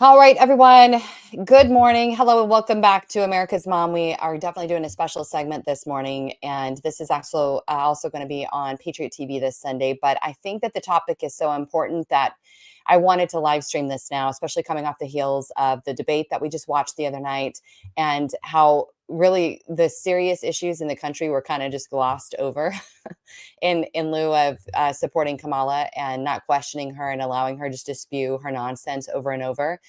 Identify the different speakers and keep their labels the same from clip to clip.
Speaker 1: All right, everyone. Good morning. Hello, and welcome back to America's Mom. We are definitely doing a special segment this morning, and this is also going to be on Patriot TV this Sunday. But I think that the topic is so important that I wanted to live stream this now, especially coming off the heels of the debate that we just watched the other night, and how really the serious issues in the country were kind of just glossed over in lieu of supporting Kamala and not questioning her and allowing her just to spew her nonsense over and over.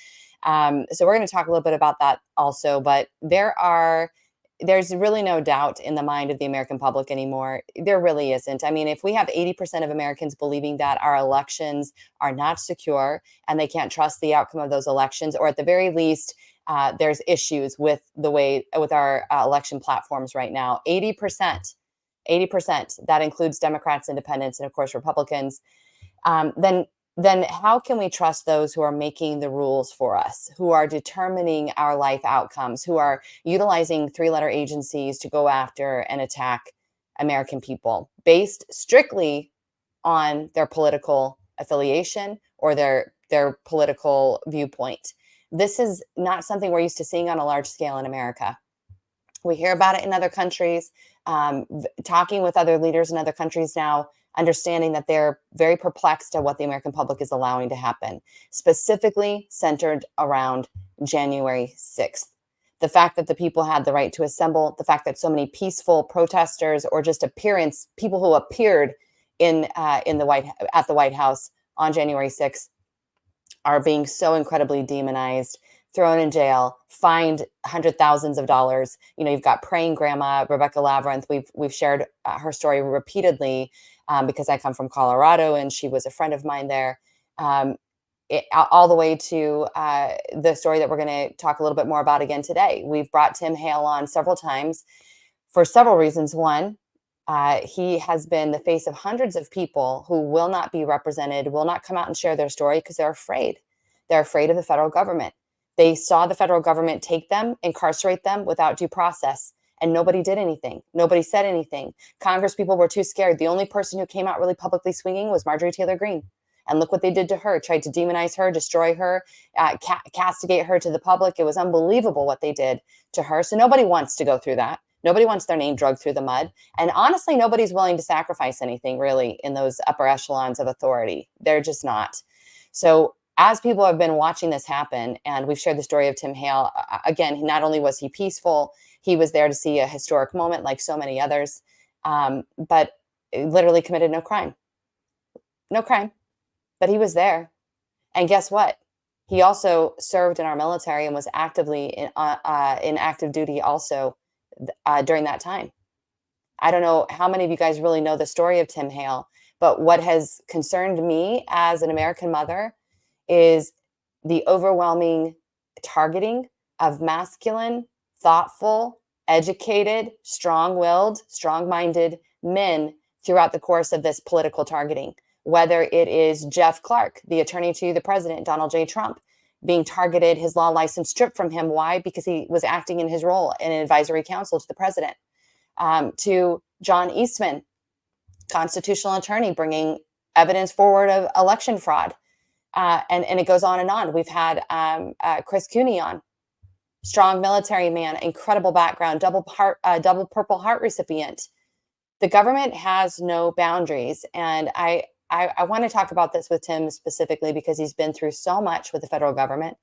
Speaker 1: So we're going to talk a little bit about that also, but there's really no doubt in the mind of the American public anymore. There really isn't. I mean, if we have 80% of Americans believing that our elections are not secure and they can't trust the outcome of those elections, or at the very least, there's issues with our election platforms right now. 80%, that includes Democrats, independents, and of course Republicans. Then how can we trust those who are making the rules for us, who are determining our life outcomes, who are utilizing three-letter agencies to go after and attack American people based strictly on their political affiliation or their political viewpoint? This is not something we're used to seeing on a large scale in America. We hear about it in other countries, talking with other leaders in other countries now, understanding that they're very perplexed at what the American public is allowing to happen, specifically centered around January 6th. The fact that the people had the right to assemble, the fact that so many peaceful protesters or just people who appeared at the White House on January 6th are being so incredibly demonized, thrown in jail, fined hundred thousands of dollars. You know, you've got praying grandma Rebecca Labyrinth. We've shared her story repeatedly because I come from Colorado and she was a friend of mine there. All the way to the story that we're going to talk a little bit more about again today. We've brought Tim Hale on several times for several reasons. One, he has been the face of hundreds of people who will not be represented, will not come out and share their story because they're afraid. They're afraid of the federal government. They saw the federal government take them, incarcerate them without due process, and nobody did anything. Nobody said anything. Congress people were too scared. The only person who came out really publicly swinging was Marjorie Taylor Greene. And look what they did to her, tried to demonize her, destroy her, castigate her to the public. It was unbelievable what they did to her. So nobody wants to go through that. Nobody wants their name dragged through the mud. And honestly, nobody's willing to sacrifice anything really in those upper echelons of authority. They're just not. So as people have been watching this happen, and we've shared the story of Tim Hale, again, not only was he peaceful, he was there to see a historic moment like so many others, but literally committed no crime. No crime, but he was there. And guess what? He also served in our military and was actively in active duty also during that time. I don't know how many of you guys really know the story of Tim Hale, but what has concerned me as an American mother is the overwhelming targeting of masculine, thoughtful, educated, strong-willed, strong-minded men throughout the course of this political targeting. Whether it is Jeff Clark, the attorney to the president, Donald J. Trump, being targeted, his law license stripped from him. Why? Because he was acting in his role in an advisory council to the president. To John Eastman, constitutional attorney, bringing evidence forward of election fraud. And it goes on and on. We've had Chris Cooney on, strong military man, incredible background, double Purple Heart recipient. The government has no boundaries. And I want to talk about this with Tim specifically because he's been through so much with the federal government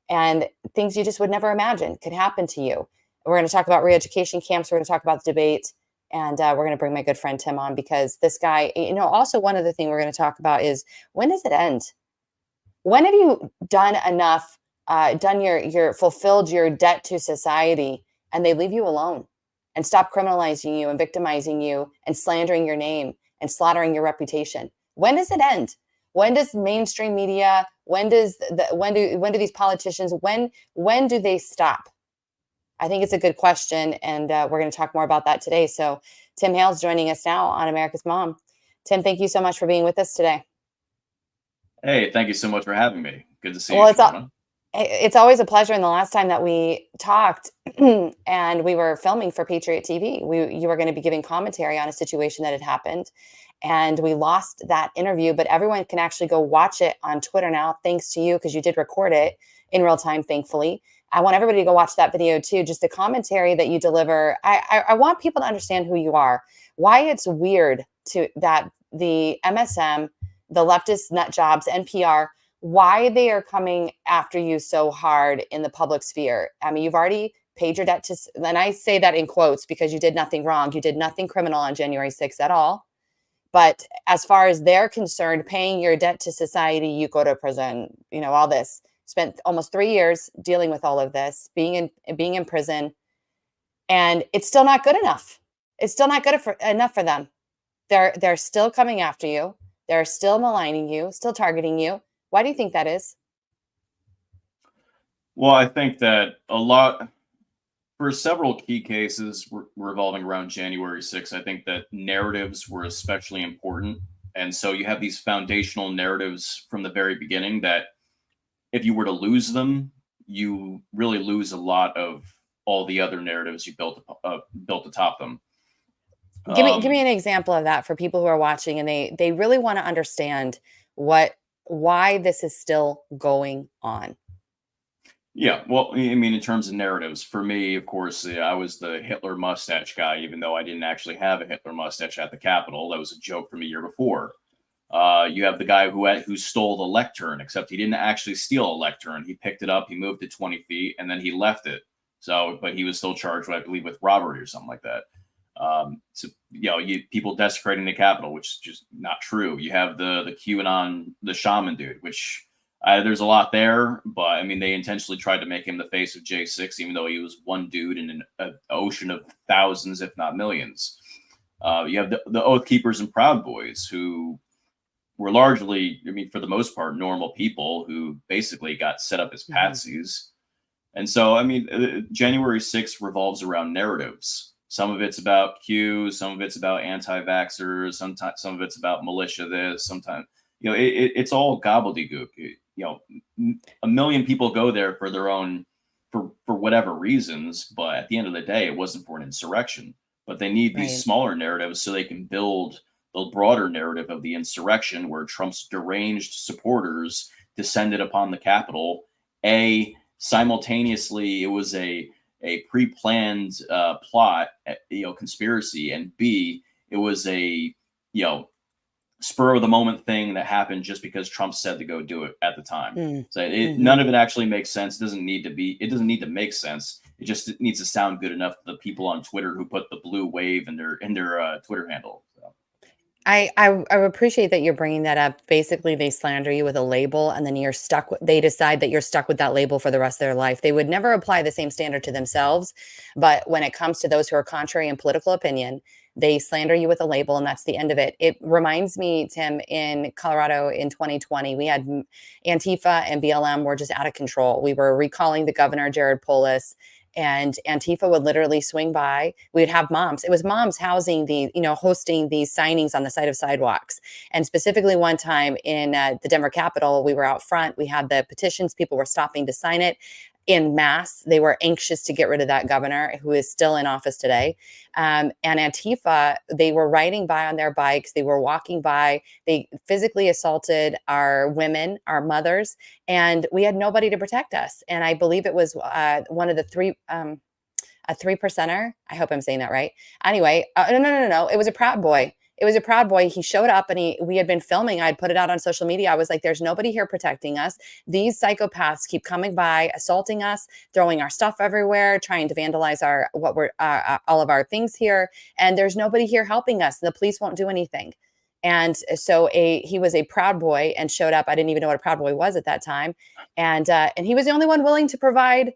Speaker 1: and things you just would never imagine could happen to you. We're going to talk about re-education camps. We're going to talk about the debate. And we're going to bring my good friend Tim on because this guy, also one other thing we're going to talk about is, when does it end? When have you done enough, fulfilled your debt to society, and they leave you alone and stop criminalizing you and victimizing you and slandering your name and slaughtering your reputation? When does it end? When does mainstream media, when do these politicians, when do they stop? I think it's a good question, and we're going to talk more about that today. So Tim Hale's joining us now on America's Mom. Tim, thank you so much for being with us today.
Speaker 2: Hey, thank you so much for having me. Good to see
Speaker 1: Well,
Speaker 2: you, Shauna.
Speaker 1: it's always a pleasure. And the last time that we talked and we were filming for Patriot TV, you were going to be giving commentary on a situation that had happened. And we lost that interview, but everyone can actually go watch it on Twitter now, thanks to you, because you did record it in real time, thankfully. I want everybody to go watch that video too. Just the commentary that you deliver. I want people to understand who you are, why it's weird that the MSM, the leftist nut jobs, NPR, why they are coming after you so hard in the public sphere. I mean, you've already paid your debt to, and I say that in quotes because you did nothing wrong. You did nothing criminal on January 6th at all. But as far as they're concerned, paying your debt to society, you go to prison, all this. Spent almost 3 years dealing with all of this, being in prison, and it's still not good enough. It's still not good enough for them. They're still coming after you. They're still maligning you, still targeting you. Why do you think that is?
Speaker 2: Well, I think that for several key cases revolving around January 6th, I think that narratives were especially important. And so you have these foundational narratives from the very beginning that if you were to lose them, you really lose a lot of all the other narratives you built atop them.
Speaker 1: Give me an example of that for people who are watching and they really want to understand why this is still going on.
Speaker 2: Yeah, well, I mean, in terms of narratives, for me, of course, I was the Hitler mustache guy, even though I didn't actually have a Hitler mustache at the Capitol. That was a joke from a year before. You have the guy who stole the lectern, except he didn't actually steal a lectern. He picked it up, he moved it 20 feet, and then he left it. So, but he was still charged, I believe, with robbery or something like that. So, people desecrating the Capitol, which is just not true. You have the QAnon, the shaman dude, which there's a lot there, but I mean, they intentionally tried to make him the face of J6, even though he was one dude in an ocean of thousands, if not millions. You have the Oath Keepers and Proud Boys, who were largely, I mean, for the most part, normal people who basically got set up as patsies. And so, I mean, January 6th revolves around narratives. Some of it's about Q, some of it's about anti-vaxxers, sometimes some of it's about militia this, sometimes, it's all gobbledygook. A million people go there for their own, for whatever reasons, but at the end of the day, it wasn't for an insurrection. But they need these smaller narratives so they can build the broader narrative of the insurrection, where Trump's deranged supporters descended upon the Capitol. Simultaneously, it was a pre-planned plot, conspiracy, and B, it was a spur of the moment thing that happened just because Trump said to go do it at the time. So none of it actually makes sense. It doesn't need to make sense. It just needs to sound good enough to the people on Twitter who put the blue wave in their Twitter handle. So.
Speaker 1: I appreciate that you're bringing that up. Basically, they slander you with a label, and then they decide that you're stuck with that label for the rest of their life. They would never apply the same standard to themselves, but when it comes to those who are contrary in political opinion, they slander you with a label, and that's the end of it. It reminds me, Tim, in Colorado in 2020, we had Antifa and BLM were just out of control. We were recalling the governor, Jared Polis, and Antifa would literally swing by. We'd have moms. It was moms hosting these signings on the side of sidewalks. And specifically one time in the Denver Capitol, we were out front. We had the petitions. People were stopping to sign it in mass. They were anxious to get rid of that governor who is still in office today. And Antifa, they were riding by on their bikes. They were walking by. They physically assaulted our women, our mothers, and we had nobody to protect us. And I believe it was one of the a 3%er. I hope I'm saying that right. Anyway, no. It was a Proud Boy. It was a Proud Boy. He showed up and we had been filming. I'd put it out on social media. I was like, there's nobody here protecting us. These psychopaths keep coming by, assaulting us, throwing our stuff everywhere, trying to vandalize all of our things here. And there's nobody here helping us. The police won't do anything. And so he was a Proud Boy and showed up. I didn't even know what a Proud Boy was at that time. And he was the only one willing to provide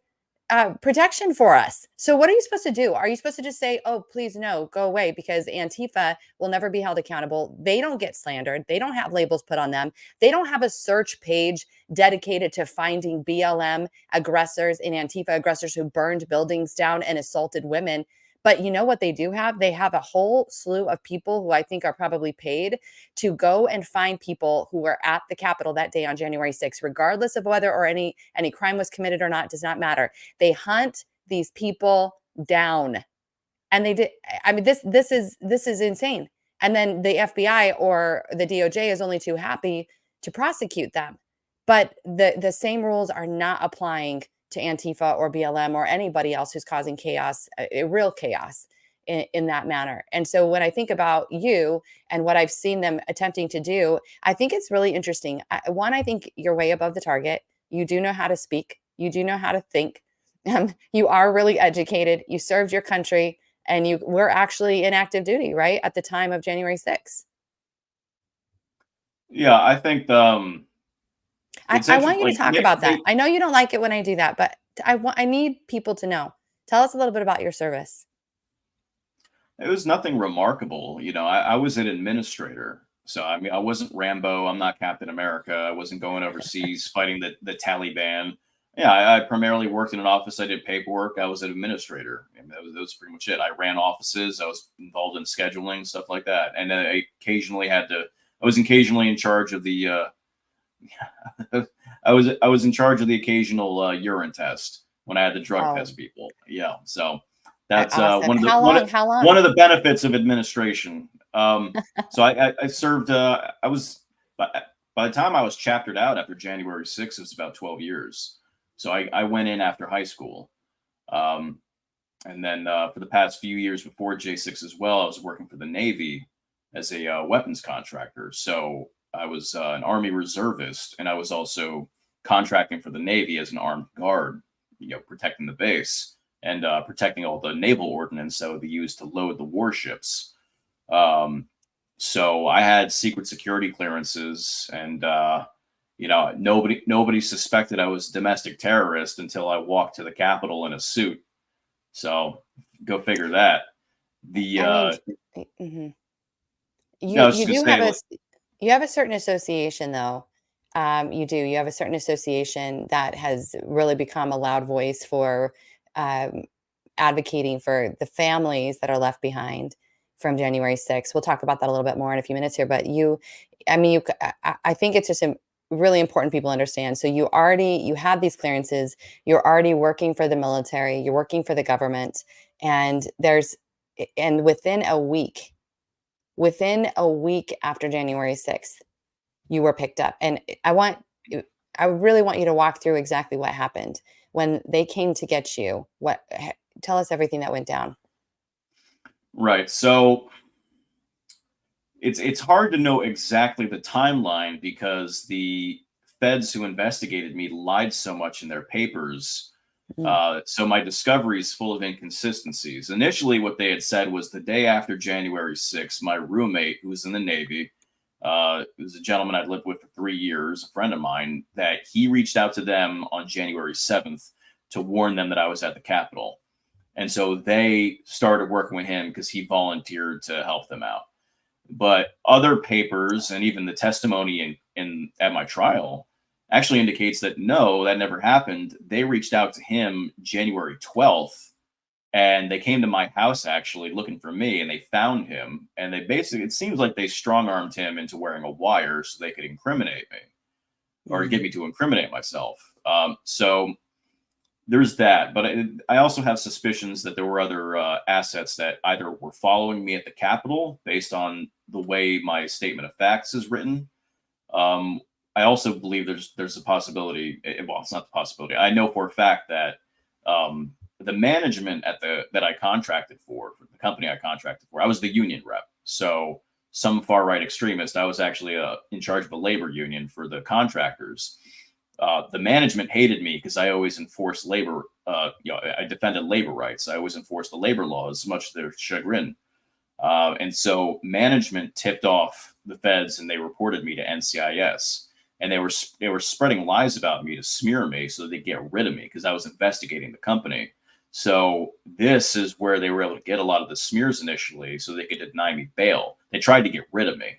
Speaker 1: protection for us. So what are you supposed to do? Are you supposed to just say, oh, please, no, go away, because Antifa will never be held accountable. They don't get slandered. They don't have labels put on them. They don't have a search page dedicated to finding BLM aggressors and Antifa aggressors who burned buildings down and assaulted women. But you know what they do have? They have a whole slew of people who I think are probably paid to go and find people who were at the Capitol that day on January 6th, regardless of whether or any crime was committed or not, does not matter. They hunt these people down. And they did. I mean, this is insane. And then the FBI or the DOJ is only too happy to prosecute them. But the same rules are not applying to Antifa or BLM or anybody else who's causing chaos, real chaos in that manner. And so when I think about you and what I've seen them attempting to do, I think it's really interesting. One, I think you're way above the target. You do know how to speak. You do know how to think. You are really educated. You served your country, and you were actually in active duty, right, at the time of January 6th.
Speaker 2: Yeah, I think it's
Speaker 1: I want
Speaker 2: interesting.
Speaker 1: you to
Speaker 2: Like
Speaker 1: talk about that. I know you don't like it when I do that, but I need people to know. Tell us a little bit about your service.
Speaker 2: it was nothing remarkable. I was an administrator. So, I mean, I wasn't Rambo. I'm not Captain America. I wasn't going overseas fighting the Taliban. Yeah, I primarily worked in an office. I did paperwork. I was an administrator. And that was pretty much it. I ran offices. I was involved in scheduling, stuff like that. And I was occasionally in charge of the, I was in charge of the occasional urine test when I had to drug
Speaker 1: Oh,
Speaker 2: test people. Yeah. So that's
Speaker 1: awesome.
Speaker 2: one of the,
Speaker 1: How
Speaker 2: one
Speaker 1: long?
Speaker 2: of,
Speaker 1: How
Speaker 2: one
Speaker 1: long?
Speaker 2: of the benefits of administration. So I served. I was by the time I was chaptered out after January 6th, it was about 12 years. So I went in after high school, and then for the past few years before J6 as well, I was working for the Navy as a weapons contractor. So I was an Army reservist, and I was also contracting for the Navy as an armed guard, protecting the base and protecting all the naval ordnance that would be used to load the warships. So I had secret security clearances, and nobody suspected I was a domestic terrorist until I walked to the Capitol in a suit. So go figure that. The
Speaker 1: I mean, mhm.
Speaker 2: I
Speaker 1: You
Speaker 2: was
Speaker 1: you
Speaker 2: just gonna
Speaker 1: do have
Speaker 2: say, like,
Speaker 1: you have a certain association though. You do. You have a certain association that has really become a loud voice for um, advocating for the families that are left behind from January 6th. We'll talk about that a little bit more in a few minutes here. But I mean, I think it's just really important people understand. So you have these clearances. You're already working for the military. You're working for the government, and within a week after January 6th, you were picked up. And I really want you to walk through exactly what happened when they came to get you. Tell us everything that went down.
Speaker 2: right. So it's hard to know exactly the timeline because the feds who investigated me lied so much in their papers.
Speaker 1: Mm,
Speaker 2: So my discovery is full of inconsistencies. Initially, what they had said was the day after January 6th, my roommate, who was in the Navy, was a gentleman I'd lived with for 3 years, a friend of mine, that he reached out to them on January 7th to warn them that I was at the Capitol. And so they started working with him because he volunteered to help them out. But other papers and even the testimony in at my trial actually indicates that no, that never happened. They reached out to him January 12th, and they came to my house actually looking for me, and they found him. And they basically, it seems like they strong armed him into wearing a wire so they could incriminate me or get
Speaker 1: mm.
Speaker 2: me to incriminate myself. So there's that. But I also have suspicions that there were other assets that either were following me at the Capitol based on the way my statement of facts is written. I also believe there's a possibility. Well, it's not the possibility. I know for a fact that the management that I contracted for the company I contracted for, I was the union rep. So some far right extremist. I was actually in charge of a labor union for the contractors. The management hated me because I always enforced labor. I defended labor rights. I always enforced the labor laws, much to their chagrin. And so management tipped off the feds, and they reported me to NCIS. And they were spreading lies about me to smear me so they get rid of me because I was investigating the company. So this is where they were able to get a lot of the smears initially, so they could deny me bail. They tried to get rid of me,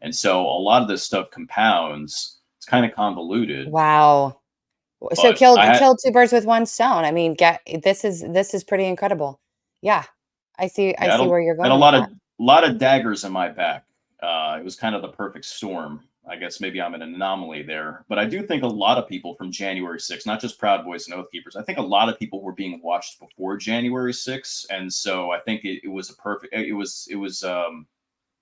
Speaker 2: and so a lot of this stuff compounds. It's kind of convoluted,
Speaker 1: Wow. So
Speaker 2: but I had
Speaker 1: killed two birds with one stone. I mean, this is pretty incredible. Yeah. I
Speaker 2: yeah,
Speaker 1: see where you're
Speaker 2: I had a
Speaker 1: going with that.
Speaker 2: lot of daggers in my back. It was kind of the perfect storm. I guess maybe I'm an anomaly there, but I do think a lot of people from January 6th, not just Proud Boys and Oath Keepers, I think a lot of people were being watched before January 6th, and so I think it was a perfect. It was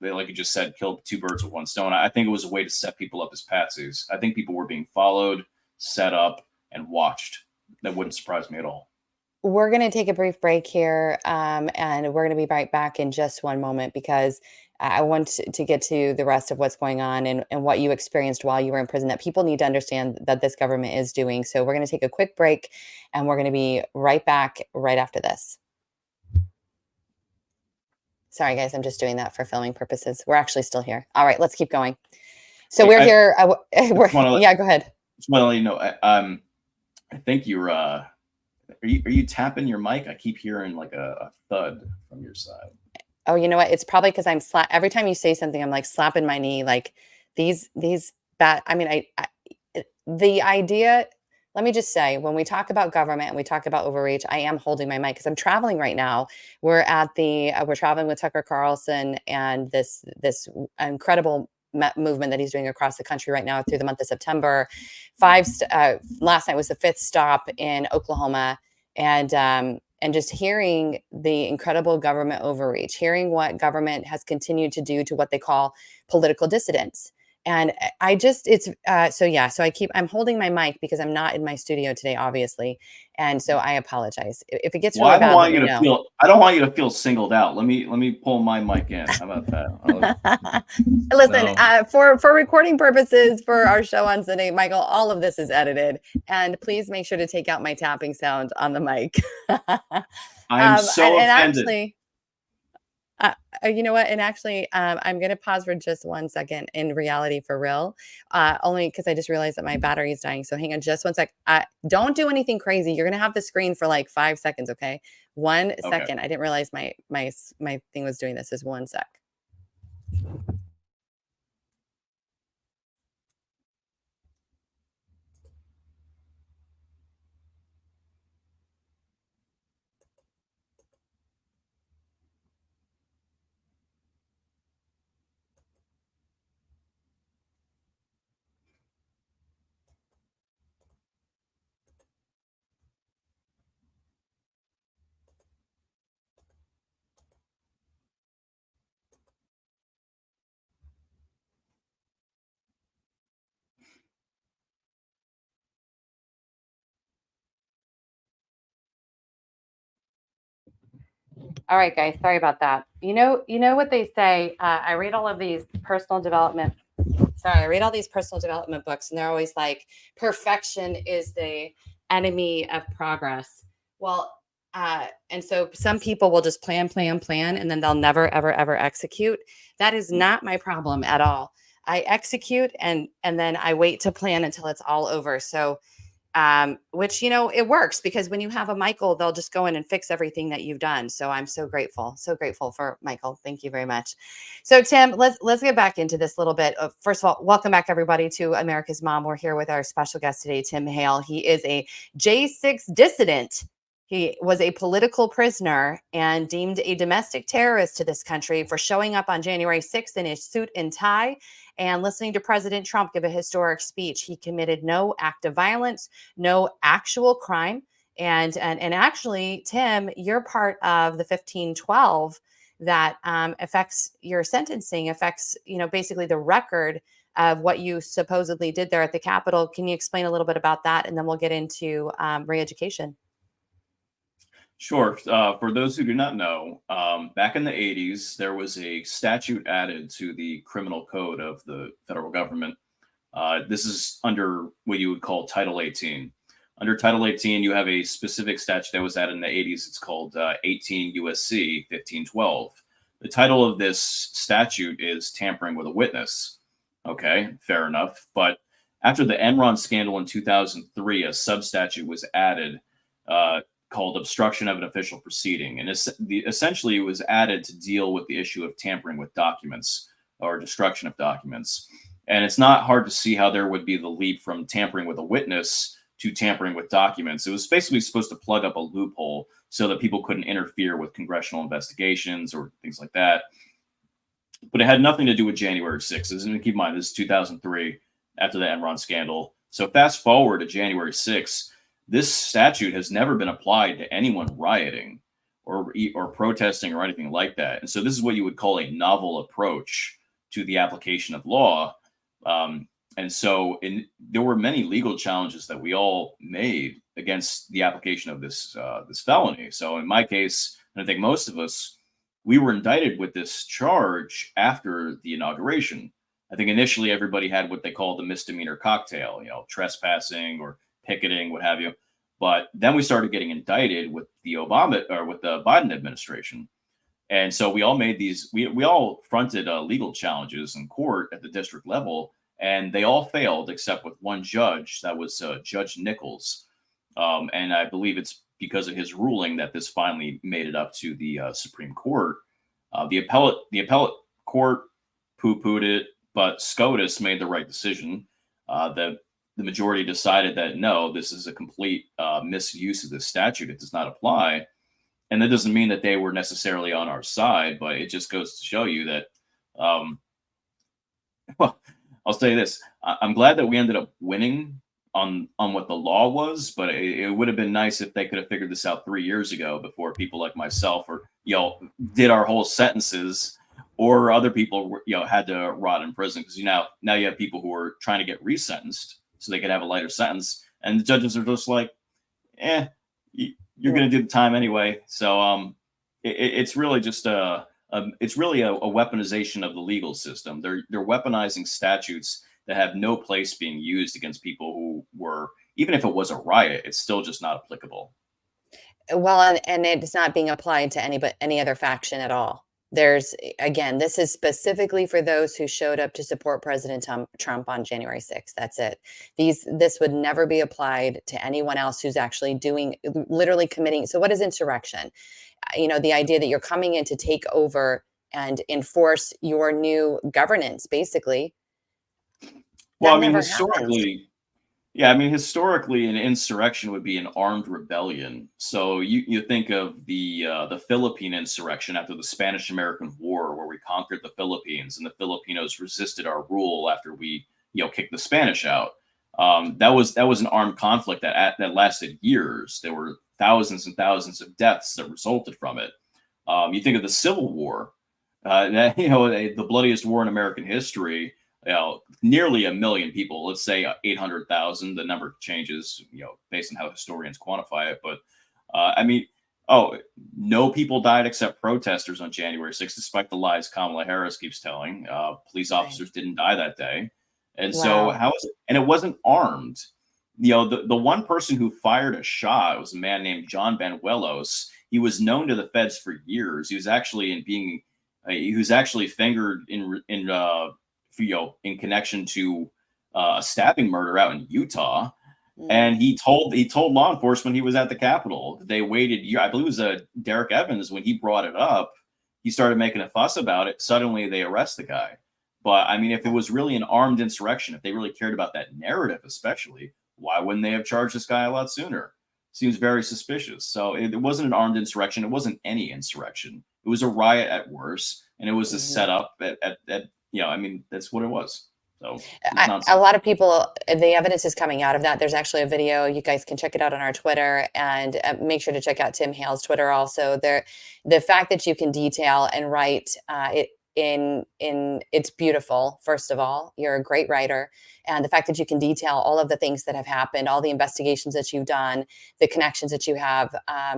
Speaker 2: they, like you just said, killed two birds with one stone. I think it was a way to set people up as patsies. I think people were being followed, set up, and watched. That wouldn't surprise me at all.
Speaker 1: We're going to take a brief break here, and we're going to be right back in just one moment because I want to get to the rest of what's going on and what you experienced while you were in prison that people need to understand that this government is doing. So we're going to take a quick break, and we're going to be right back right after this. Sorry, guys, I'm just doing that for filming purposes. We're actually still here. All right, let's keep going. So we're here. Yeah, go ahead.
Speaker 2: Just want to let you know, I think you're. Are you tapping your mic? I keep hearing like a thud from your side.
Speaker 1: Oh, you know what? It's probably because I'm every time you say something, I'm like slapping my knee. Like these bad. I mean, the idea. Let me just say, when we talk about government and we talk about overreach, I am holding my mic because I'm traveling right now. We're traveling with Tucker Carlson and this incredible movement that he's doing across the country right now through the month of September. Last night was the 5th stop in Oklahoma, and just hearing the incredible government overreach, hearing what government has continued to do to what they call political dissidents. And I'm holding my mic because I'm not in my studio today, obviously. And so I apologize. If it gets really bad,
Speaker 2: I don't want you to feel singled out. Let me pull my mic in. How about that?
Speaker 1: Listen, for recording purposes for our show on Sunday, Michael, all of this is edited. And please make sure to take out my tapping sound on the mic.
Speaker 2: I'm so offended.
Speaker 1: Actually, you know what? And actually, I'm going to pause for just 1 second in reality for real, only because I just realized that my battery is dying. So hang on just 1 sec. Don't do anything crazy. You're going to have the screen for like 5 seconds. Okay. 1 second. I didn't realize my thing was doing this. Is 1 sec. All right, guys, sorry about that. You know what they say. I read all these personal development books, and they're always like, perfection is the enemy of progress. Well, and so some people will just plan, and then they'll never, ever execute. That is not my problem at all. I execute and then I wait to plan until it's all over. So which, it works because when you have a Michael, they'll just go in and fix everything that you've done. So I'm so grateful for Michael. Thank you very much. So Tim, let's get back into this a little bit. First of all, welcome back everybody to America's Mom. We're here with our special guest today, Tim Hale. He is a J6 dissident. He was a political prisoner and deemed a domestic terrorist to this country for showing up on January 6th in his suit and tie and listening to President Trump give a historic speech. He committed no act of violence, no actual crime. And actually, Tim, you're part of the 1512 that affects your sentencing, affects, basically the record of what you supposedly did there at the Capitol. Can you explain a little bit about that? And then we'll get into re-education.
Speaker 2: Sure. For those who do not know, back in the 80s, there was a statute added to the criminal code of the federal government. This is under what you would call Title 18. Under Title 18, you have a specific statute that was added in the 80s. It's called 18 USC 1512. The title of this statute is tampering with a witness. Okay, fair enough. But after the Enron scandal in 2003, a substatute was added called obstruction of an official proceeding. And essentially it was added to deal with the issue of tampering with documents or destruction of documents. And it's not hard to see how there would be the leap from tampering with a witness to tampering with documents. It was basically supposed to plug up a loophole so that people couldn't interfere with congressional investigations or things like that. But it had nothing to do with January 6th. And keep in mind, this is 2003 after the Enron scandal. So fast forward to January 6th, this statute has never been applied to anyone rioting or protesting or anything like that. And so this is what you would call a novel approach to the application of law. And so there were many legal challenges that we all made against the application of this felony. So in my case, and I think most of us, we were indicted with this charge after the inauguration. I think initially everybody had what they call the misdemeanor cocktail, trespassing or picketing, what have you. But then we started getting indicted with the Biden administration. And so we all made we all fronted legal challenges in court at the district level, and they all failed except with one judge. That was Judge Nichols. And I believe it's because of his ruling that this finally made it up to the Supreme Court. The appellate court poo-pooed it, but SCOTUS made the right decision. The majority decided that no, this is a complete misuse of this statute. It does not apply. And that doesn't mean that they were necessarily on our side, but it just goes to show you that, well, I'll say this. I'm glad that we ended up winning on what the law was, but it would have been nice if they could have figured this out 3 years ago before people like myself or, did our whole sentences, or other people, had to rot in prison. Because, now you have people who are trying to get resentenced so they could have a lighter sentence. And the judges are just like, you're going to do the time anyway. So it's really just it's really a weaponization of the legal system. They're weaponizing statutes that have no place being used against people who were, even if it was a riot, it's still just not applicable.
Speaker 1: Well, and it's not being applied to any other faction at all. Again, this is specifically for those who showed up to support President Trump on January 6th. That's it. This would never be applied to anyone else who's actually literally committing. So what is insurrection? The idea that you're coming in to take over and enforce your new governance, basically.
Speaker 2: Well, historically, historically, an insurrection would be an armed rebellion. So you think of the Philippine insurrection after the Spanish-American War, where we conquered the Philippines and the Filipinos resisted our rule after we kicked the Spanish out. That was an armed conflict that lasted years. There were thousands and thousands of deaths that resulted from it. You think of the Civil War, the bloodiest war in American history. Nearly 1 million people, let's say 800,000. The number changes, based on how historians quantify it. But no people died except protesters on January 6th, despite the lies Kamala Harris keeps telling. Police officers didn't die that day. And so how is it? And it wasn't armed. The one person who fired a shot was a man named John Banuelos. He was known to the feds for years. He was actually fingered in connection to a stabbing murder out in Utah. And he told law enforcement he was at the Capitol. They waited. I believe it was Derek Evans, when he brought it up, he started making a fuss about it. Suddenly they arrest the guy. But if it was really an armed insurrection, if they really cared about that narrative, especially, why wouldn't they have charged this guy a lot sooner? Seems very suspicious. So it wasn't an armed insurrection. It wasn't any insurrection. It was a riot at worst, and it was a setup at that's what it was. So
Speaker 1: a lot of people, the evidence is coming out of that. There's actually a video. You guys can check it out on our Twitter, and make sure to check out Tim Hale's Twitter also. The fact that you can detail and write it in it's beautiful. First of all, you're a great writer. And the fact that you can detail all of the things that have happened, all the investigations that you've done, the connections that you have,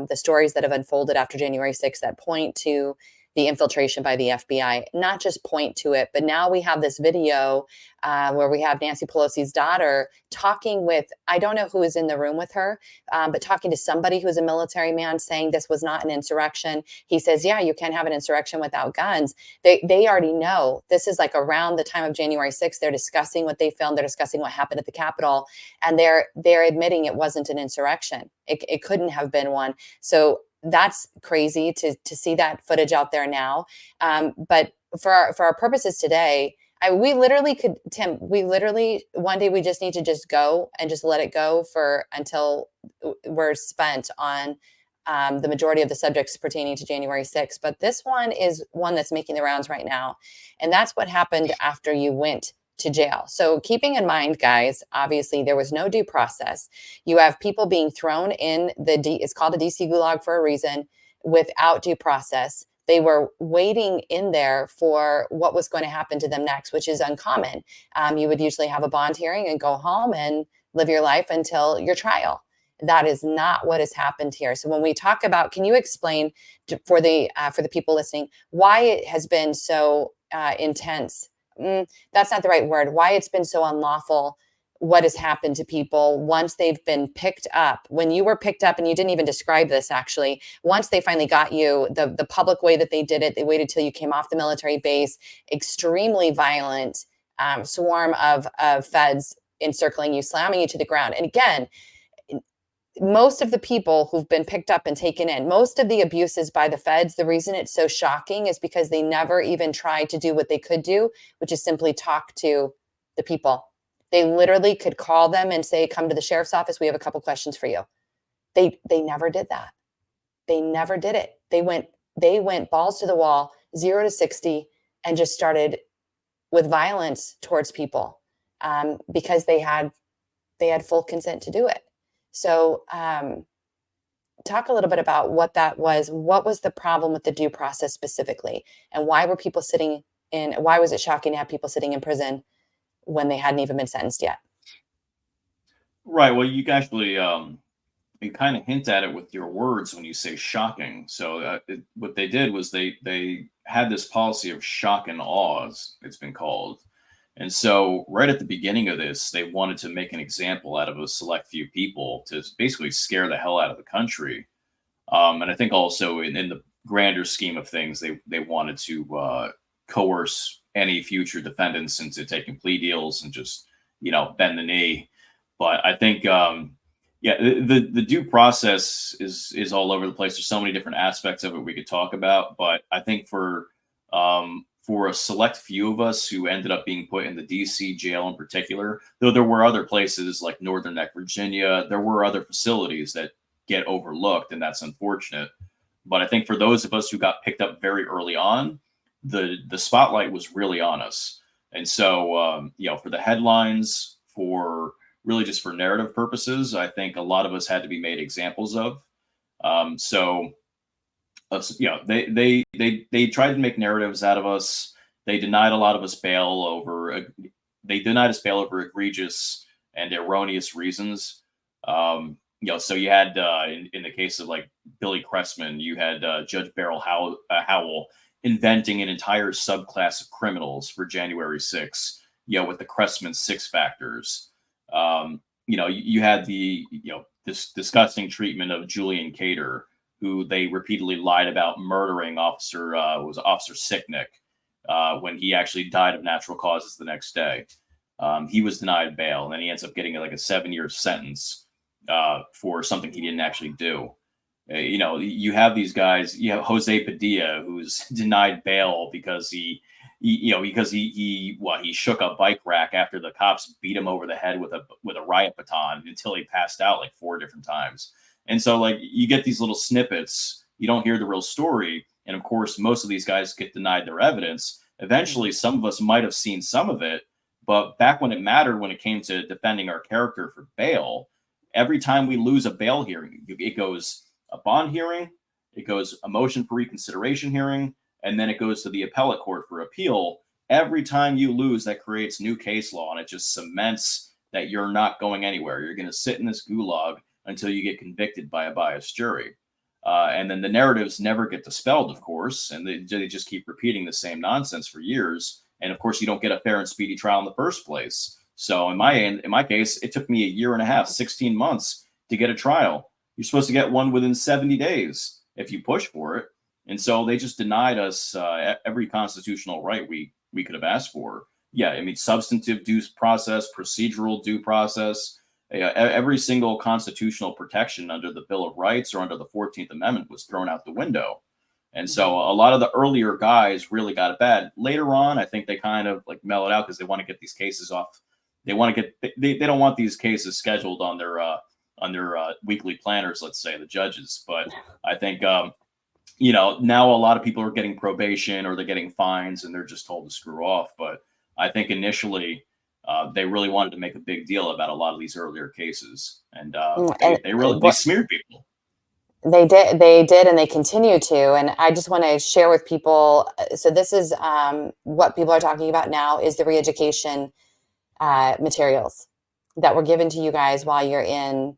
Speaker 1: the stories that have unfolded after January 6th that point to the infiltration by the FBI, not just point to it, but now we have this video where we have Nancy Pelosi's daughter talking with, I don't know who is in the room with her, but talking to somebody who's a military man, saying this was not an insurrection. He says, yeah, you can't have an insurrection without guns. They already know. This is like around the time of January 6th. They're discussing what they filmed. They're discussing what happened at the Capitol, and they're admitting it wasn't an insurrection. It couldn't have been one. So that's crazy to see that footage out there now. But for our purposes today, we literally could, Tim, one day we just need to just go and just let it go until we're spent on the majority of the subjects pertaining to January 6th. But this one is one that's making the rounds right now. And that's what happened after you went to jail. So keeping in mind, guys, obviously there was no due process. You have people being thrown in it's called a DC gulag for a reason, without due process. They were waiting in there for what was going to happen to them next, which is uncommon. You would usually have a bond hearing and go home and live your life until your trial. That is not what has happened here. So when we talk about, can you explain for the people listening why it has been so intense? That's not the right word. Why it's been so unlawful, what has happened to people once they've been picked up. When you were picked up, and you didn't even describe this actually, once they finally got you, the public way that they did it, they waited till you came off the military base, extremely violent swarm of feds encircling you, slamming you to the ground. And again, most of the people who've been picked up and taken in, most of the abuses by the feds, the reason it's so shocking is because they never even tried to do what they could do, which is simply talk to the people. They literally could call them and say, come to the sheriff's office. We have a couple questions for you. They never did that. They never did it. They went balls to the wall, 0 to 60, and just started with violence towards people because they had full consent to do it. So talk a little bit about what that was. What was the problem with the due process specifically? And why were people sitting in, why was it shocking to have people sitting in prison when they hadn't even been sentenced yet?
Speaker 2: Right. Well, you actually you kind of hint at it with your words when you say shocking. So what they did was they had this policy of shock and awe, as it's been called. And so right at the beginning of this, they wanted to make an example out of a select few people to basically scare the hell out of the country. And I think also in the grander scheme of things, they wanted to coerce any future defendants into taking plea deals and just, bend the knee. But I think, the due process is all over the place. There's so many different aspects of it we could talk about. But I think for a select few of us who ended up being put in the DC jail in particular, though there were other places like Northern Neck, Virginia, there were other facilities that get overlooked, and that's unfortunate. But I think for those of us who got picked up very early on, the spotlight was really on us. And so, for the headlines, for really just for narrative purposes, I think a lot of us had to be made examples of. They tried to make narratives out of us. They denied a lot of us bail over. They denied us bail over egregious and erroneous reasons. So you had in the case of like Billy Cressman, you had Judge Beryl Howell inventing an entire subclass of criminals for January 6th. With the Cressman 6 factors. You had this disgusting treatment of Julian Cater, who they repeatedly lied about murdering Officer Sicknick when he actually died of natural causes the next day. He was denied bail, and then he ends up getting like a 7-year sentence for something he didn't actually do. You have these guys. You have Jose Padilla, who's denied bail because he shook a bike rack after the cops beat him over the head with a riot baton until he passed out like 4 different times. And so like you get these little snippets, you don't hear the real story. And of course, most of these guys get denied their evidence. Eventually, some of us might have seen some of it, but back when it mattered, when it came to defending our character for bail, every time we lose a bail hearing, it goes a bond hearing, it goes a motion for reconsideration hearing, and then it goes to the appellate court for appeal. Every time you lose, that creates new case law, and it just cements that you're not going anywhere. You're going to sit in this gulag until you get convicted by a biased jury. And then the narratives never get dispelled, of course, and they just keep repeating the same nonsense for years. And of course, you don't get a fair and speedy trial in the first place. So in my case, it took me a year and a half, 16 months to get a trial. You're supposed to get one within 70 days if you push for it. And so they just denied us every constitutional right we could have asked for. Yeah, I mean, substantive due process, procedural due process, every single constitutional protection under the Bill of Rights or under the 14th Amendment was thrown out the window. And so a lot of the earlier guys really got it bad. Later on, I think they kind of like mellowed out because they want to get these cases off. They want to get, they don't want these cases scheduled on their weekly planners, let's say, the judges. But I think, now a lot of people are getting probation or they're getting fines and they're just told to screw off. But I think initially they really wanted to make a big deal about a lot of these earlier cases. And they smeared people.
Speaker 1: They did, and they continue to. And I just want to share with people. So this is what people are talking about now is the re-education materials that were given to you guys while you're in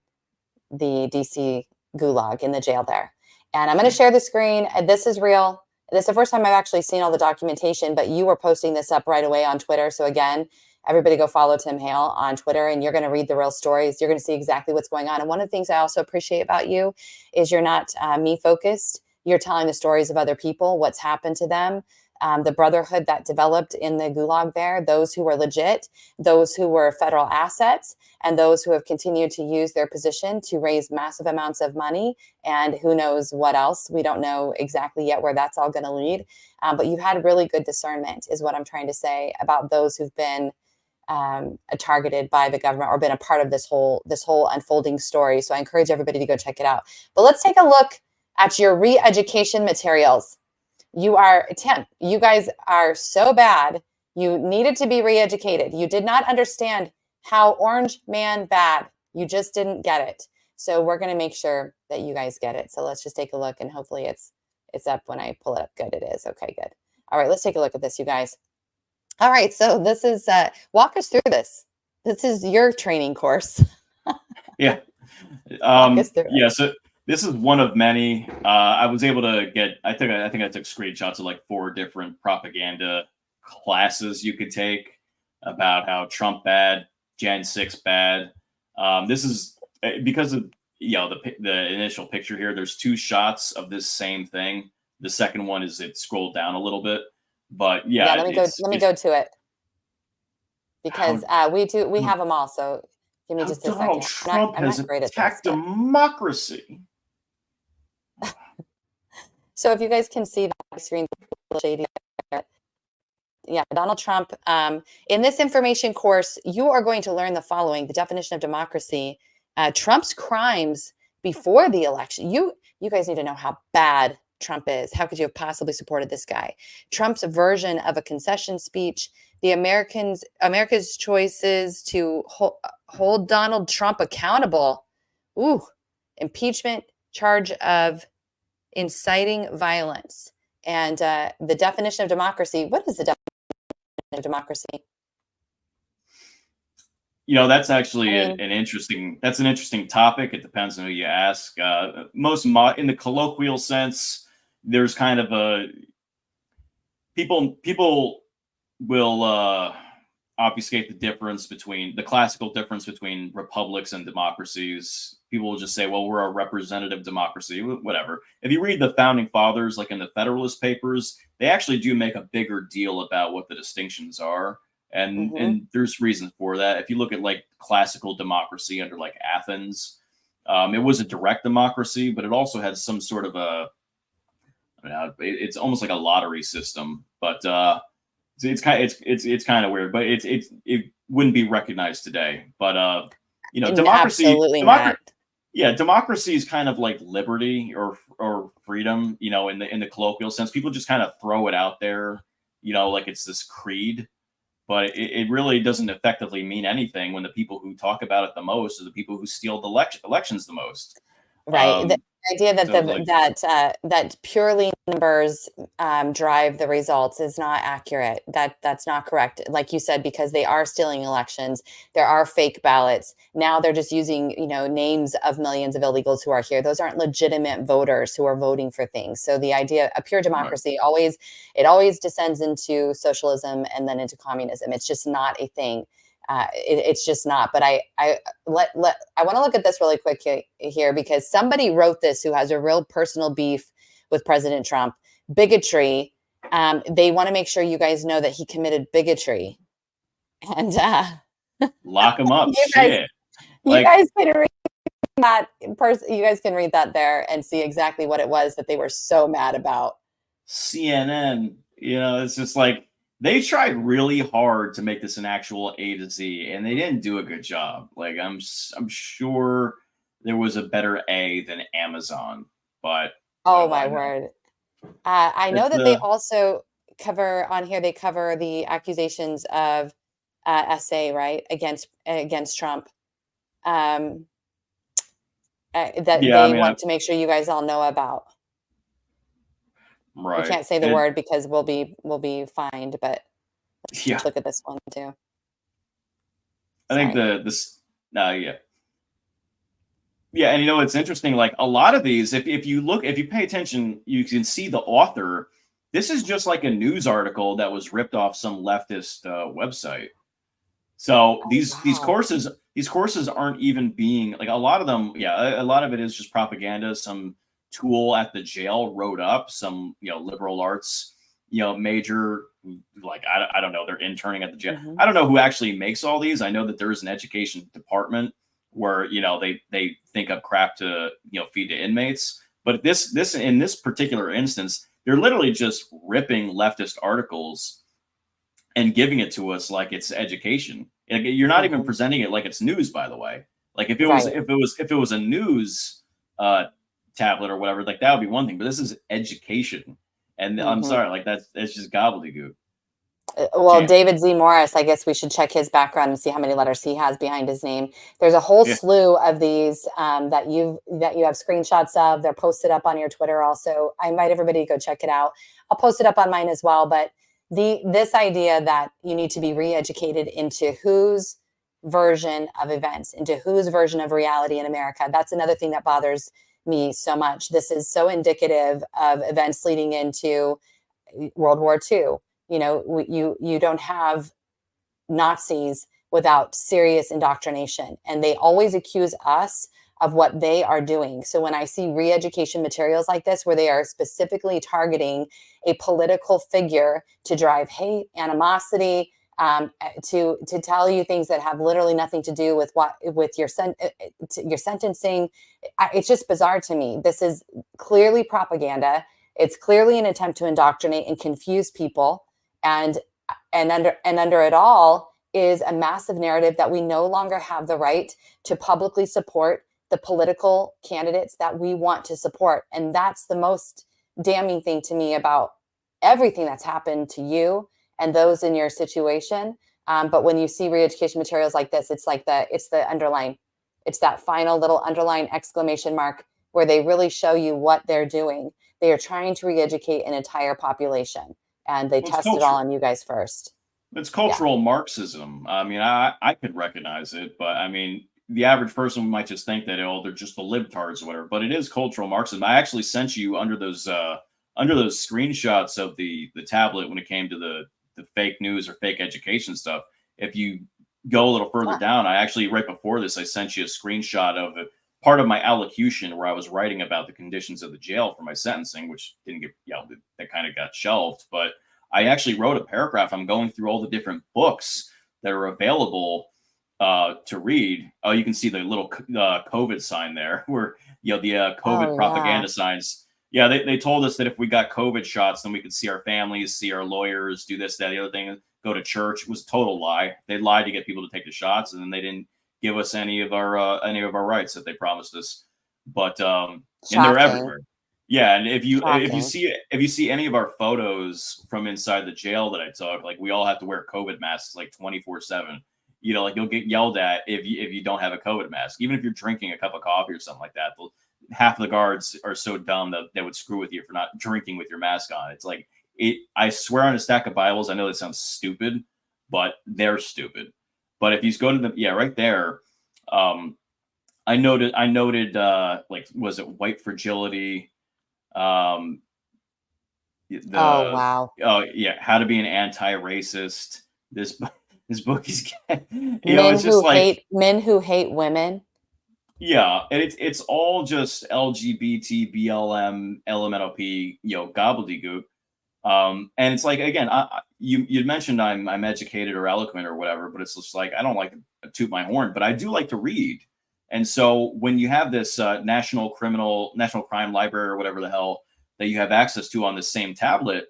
Speaker 1: the DC gulag in the jail there. And I'm going to share the screen. This is real. This is the first time I've actually seen all the documentation, but you were posting this up right away on Twitter. So again, everybody go follow Tim Hale on Twitter, and you're going to read the real stories. You're going to see exactly what's going on. And one of the things I also appreciate about you is you're not me focused. You're telling the stories of other people, what's happened to them, the brotherhood that developed in the gulag there, those who were legit, those who were federal assets, and those who have continued to use their position to raise massive amounts of money. And who knows what else? We don't know exactly yet where that's all going to lead. But you've had really good discernment is what I'm trying to say about those who've been targeted by the government or been a part of this whole unfolding story. So I encourage everybody to go check it out. But let's take a look at your re-education materials. Tim, you guys are so bad. You needed to be re-educated. You did not understand how Orange Man bad. You just didn't get it. So we're going to make sure that you guys get it. So let's just take a look, and hopefully it's up when I pull it up. Good, it is. Okay, good. All right, let's take a look at this, you guys. All right, so this is, walk us through this. This is your training course.
Speaker 2: Yeah.
Speaker 1: Walk us through it.
Speaker 2: Yeah, so this is one of many. I was able to get, I think I took screenshots of like 4 different propaganda classes you could take about how Trump bad, Gen 6 bad. This is because of, the initial picture here, there's 2 shots of this same thing. The second one is it scrolled down a little bit. But yeah,
Speaker 1: let me go to it because we have them all. So give me just a
Speaker 2: Donald
Speaker 1: second.
Speaker 2: Trump
Speaker 1: I'm
Speaker 2: has
Speaker 1: not great at
Speaker 2: attacked
Speaker 1: this,
Speaker 2: democracy.
Speaker 1: So if you guys can see the screen, shady. Yeah, Donald Trump. In this information course, you are going to learn the following: the definition of democracy, Trump's crimes before the election. You guys need to know how bad Trump is. How could you have possibly supported this guy? Trump's version of a concession speech, America's choices to hold Donald Trump accountable. Ooh, impeachment charge of inciting violence. And the definition of democracy. What is the definition of democracy?
Speaker 2: That's actually an interesting topic. It depends on who you ask. In the colloquial sense, there's kind of a people will obfuscate the classical difference between republics and democracies. People will just say, well, we're a representative democracy, whatever. If you read the founding fathers, like in the Federalist Papers, they actually do make a bigger deal about what the distinctions are. And there's reason for that. If you look at like classical democracy under like Athens, it was a direct democracy, but it also had some sort of it's almost like a lottery system, but it's kind of weird, but it wouldn't be recognized today. But democracy,
Speaker 1: absolutely not.
Speaker 2: Yeah, democracy is kind of like liberty or freedom, in the colloquial sense. People just kind of throw it out there, like it's this creed, but it really doesn't effectively mean anything when the people who talk about it the most are the people who steal the elections the most.
Speaker 1: Right. The idea that that purely numbers drive the results is not accurate. That's not correct. Like you said, because they are stealing elections, there are fake ballots. Now they're just using, names of millions of illegals who are here. Those aren't legitimate voters who are voting for things. So the idea of pure democracy always descends into socialism and then into communism. It's just not a thing. It's just not. But I want to look at this really quick here because somebody wrote this who has a real personal beef with President Trump. Bigotry. They want to make sure you guys know that he committed bigotry. And
Speaker 2: lock him up.
Speaker 1: You guys can read that in person. You guys can read that there and see exactly what it was that they were so mad about.
Speaker 2: CNN. It's just like, they tried really hard to make this an actual A to Z, and they didn't do a good job. Like I'm sure there was a better A than Amazon, but
Speaker 1: oh my word! I know that they also cover on here. They cover the accusations of SA right against Trump. that
Speaker 2: Yeah, I
Speaker 1: they
Speaker 2: mean,
Speaker 1: want to make sure you guys all know about. We
Speaker 2: right.
Speaker 1: can't say the
Speaker 2: And
Speaker 1: word because we'll be fined, but
Speaker 2: yeah,
Speaker 1: look at this one too.
Speaker 2: I think
Speaker 1: Sorry.
Speaker 2: yeah. Yeah, and it's interesting. Like a lot of these, if you pay attention, you can see the author. This is just like a news article that was ripped off some leftist website. So
Speaker 1: Oh,
Speaker 2: these
Speaker 1: wow.
Speaker 2: courses aren't even being like a lot of them. Yeah, a lot of it is just propaganda. Some tool at the jail wrote up some liberal arts major, like I don't know, they're interning at the jail.
Speaker 1: Mhm.
Speaker 2: I don't know who actually makes all these. I know that there is an education department where they think up crap to feed to inmates. But this in this particular instance, they're literally just ripping leftist articles and giving it to us like it's education. Like, you're not even
Speaker 1: Mhm.
Speaker 2: presenting it like it's news, by the way. Like
Speaker 1: Right.
Speaker 2: if it was a news tablet or whatever, like that would be one thing. But this is education, and I'm
Speaker 1: Mhm.
Speaker 2: sorry, like that's just gobbledygook.
Speaker 1: Well,
Speaker 2: Can't.
Speaker 1: David Z. Morris, I guess we should check his background and see how many letters he has behind his name. There's a whole
Speaker 2: Yeah.
Speaker 1: slew of these that you have screenshots of. They're posted up on your Twitter. Also, I invite everybody to go check it out. I'll post it up on mine as well. But this idea that you need to be re-educated into whose version of events, into whose version of reality in America. That's another thing that bothers me so much. This is so indicative of events leading into World War II. You don't have Nazis without serious indoctrination, and they always accuse us of what they are doing. So when I see re-education materials like this, where they are specifically targeting a political figure to drive hate, animosity, to tell you things that have literally nothing to do with your sentencing, it's just bizarre to me. This is clearly propaganda. It's clearly an attempt to indoctrinate and confuse people, and under it all is a massive narrative that we no longer have the right to publicly support the political candidates that we want to support. And that's the most damning thing to me about everything that's happened to you and those in your situation. But when you see re-education materials like this, it's the underline, it's that final little underline exclamation mark where they really show you what they're doing. They are trying to re-educate an entire population, and they
Speaker 2: Well, it's
Speaker 1: test it all
Speaker 2: culture.
Speaker 1: on you guys first.
Speaker 2: It's
Speaker 1: Yeah.
Speaker 2: cultural Marxism. I mean, I could recognize it, but I mean, the average person might just think that they're just the libtards or whatever. But it is cultural Marxism. I actually sent you under those screenshots of the tablet when it came to the fake news or fake education stuff. If you go a little further
Speaker 1: Ah,
Speaker 2: down, I actually right before this I sent you a screenshot of part of my allocution where I was writing about the conditions of the jail for my sentencing, which didn't get that kind of got shelved, but I actually wrote a paragraph. I'm going through all the different books that are available to read. Oh, you can see the little COVID sign there, where the
Speaker 1: oh
Speaker 2: COVID
Speaker 1: yeah.
Speaker 2: propaganda signs. Yeah, they told us that if we got COVID shots, then we could see our families, see our lawyers, do this, that, the other thing, go to church. It was a total lie. They lied to get people to take the shots, and then they didn't give us any of our rights that they promised us. But and they're
Speaker 1: Shocking.
Speaker 2: everywhere. Yeah, and
Speaker 1: Shocking.
Speaker 2: if you see any of our photos from inside the jail that I took, like we all have to wear COVID masks like 24/7. Like you'll get yelled at if you don't have a COVID mask, even if you're drinking a cup of coffee or something like that. Half of the guards are so dumb that they would screw with you for not drinking with your mask on. It's like I swear on a stack of Bibles. I know that sounds stupid, but they're stupid. But if you go to right there, I noted like was it white fragility, um
Speaker 1: Oh
Speaker 2: the
Speaker 1: wow.
Speaker 2: oh yeah, how to be an anti-racist. This book is
Speaker 1: Men
Speaker 2: it's just
Speaker 1: who
Speaker 2: like,
Speaker 1: hate men who hate women.
Speaker 2: yeah, and it's all just LGBT BLM LMNOP gobbledygook. And it's like, again, you mentioned I'm educated or eloquent or whatever, but it's just like I don't like to toot my horn, but I do like to read. And so when you have this national crime library or whatever the hell that you have access to on the same tablet,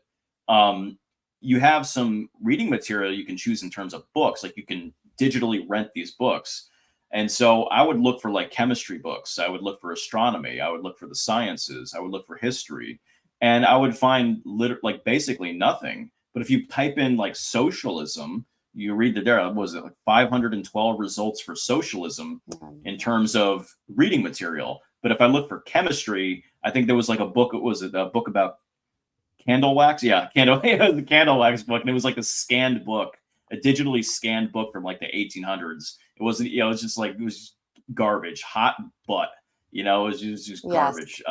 Speaker 2: um, you have some reading material you can choose in terms of books. Like you can digitally rent these books. And so I would look for like chemistry books. I would look for astronomy. I would look for the sciences. I would look for history, and I would find like basically nothing. But if you type in like socialism, you read that there was it like 512 results for socialism
Speaker 1: Oh,
Speaker 2: in terms of reading material. But if I look for chemistry, I think there was like a book. Was it a book about candle wax? Yeah, the candle wax book, and it was like a scanned book, a digitally scanned book from like the 1800s. It wasn't, it was just like, it was garbage, hot butt. It was just
Speaker 1: Yes.
Speaker 2: garbage.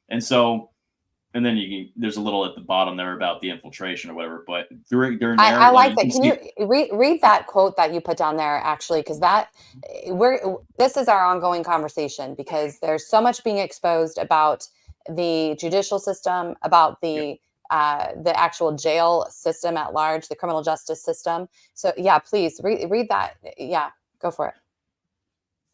Speaker 2: And so, and then there's a little at the bottom there about the infiltration or whatever. But during
Speaker 1: I
Speaker 2: there,
Speaker 1: like
Speaker 2: you
Speaker 1: that.
Speaker 2: can
Speaker 1: Can you
Speaker 2: see.
Speaker 1: read that quote that you put down there, actually? Because this is our ongoing conversation, because there's so much being exposed about the judicial system, about the actual jail system at large, the criminal justice system. So yeah, please read that. Yeah, go for it.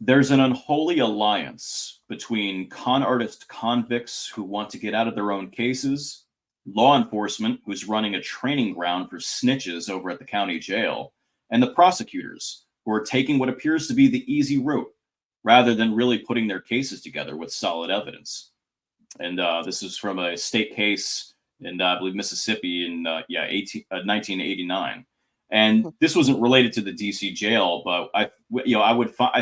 Speaker 2: There's an unholy alliance between con artist convicts who want to get out of their own cases, law enforcement who's running a training ground for snitches over at the county jail, and the prosecutors who are taking what appears to be the easy route rather than really putting their cases together with solid evidence. And this is from a state case in, I believe, Mississippi in 1989. And this wasn't related to the DC jail, but I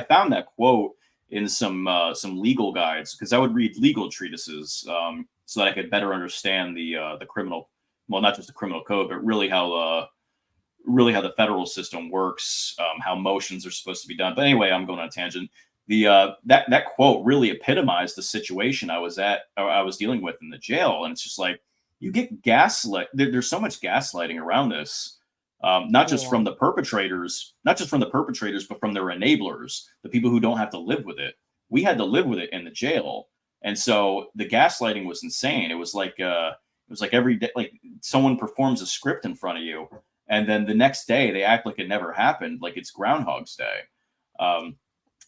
Speaker 2: found that quote in some legal guides, because I would read legal treatises so that I could better understand the criminal, well, not just the criminal code, but really how the federal system works, how motions are supposed to be done. But anyway, I'm going on a tangent. That quote really epitomized the situation I was dealing with in the jail, and it's just like, you get gaslit. There's so much gaslighting around this. Not just from the perpetrators, but from their enablers, the people who don't have to live with it. We had to live with it in the jail, and so the gaslighting was insane. It was like every day, like someone performs a script in front of you, and then the next day they act like it never happened, like it's Groundhog's Day.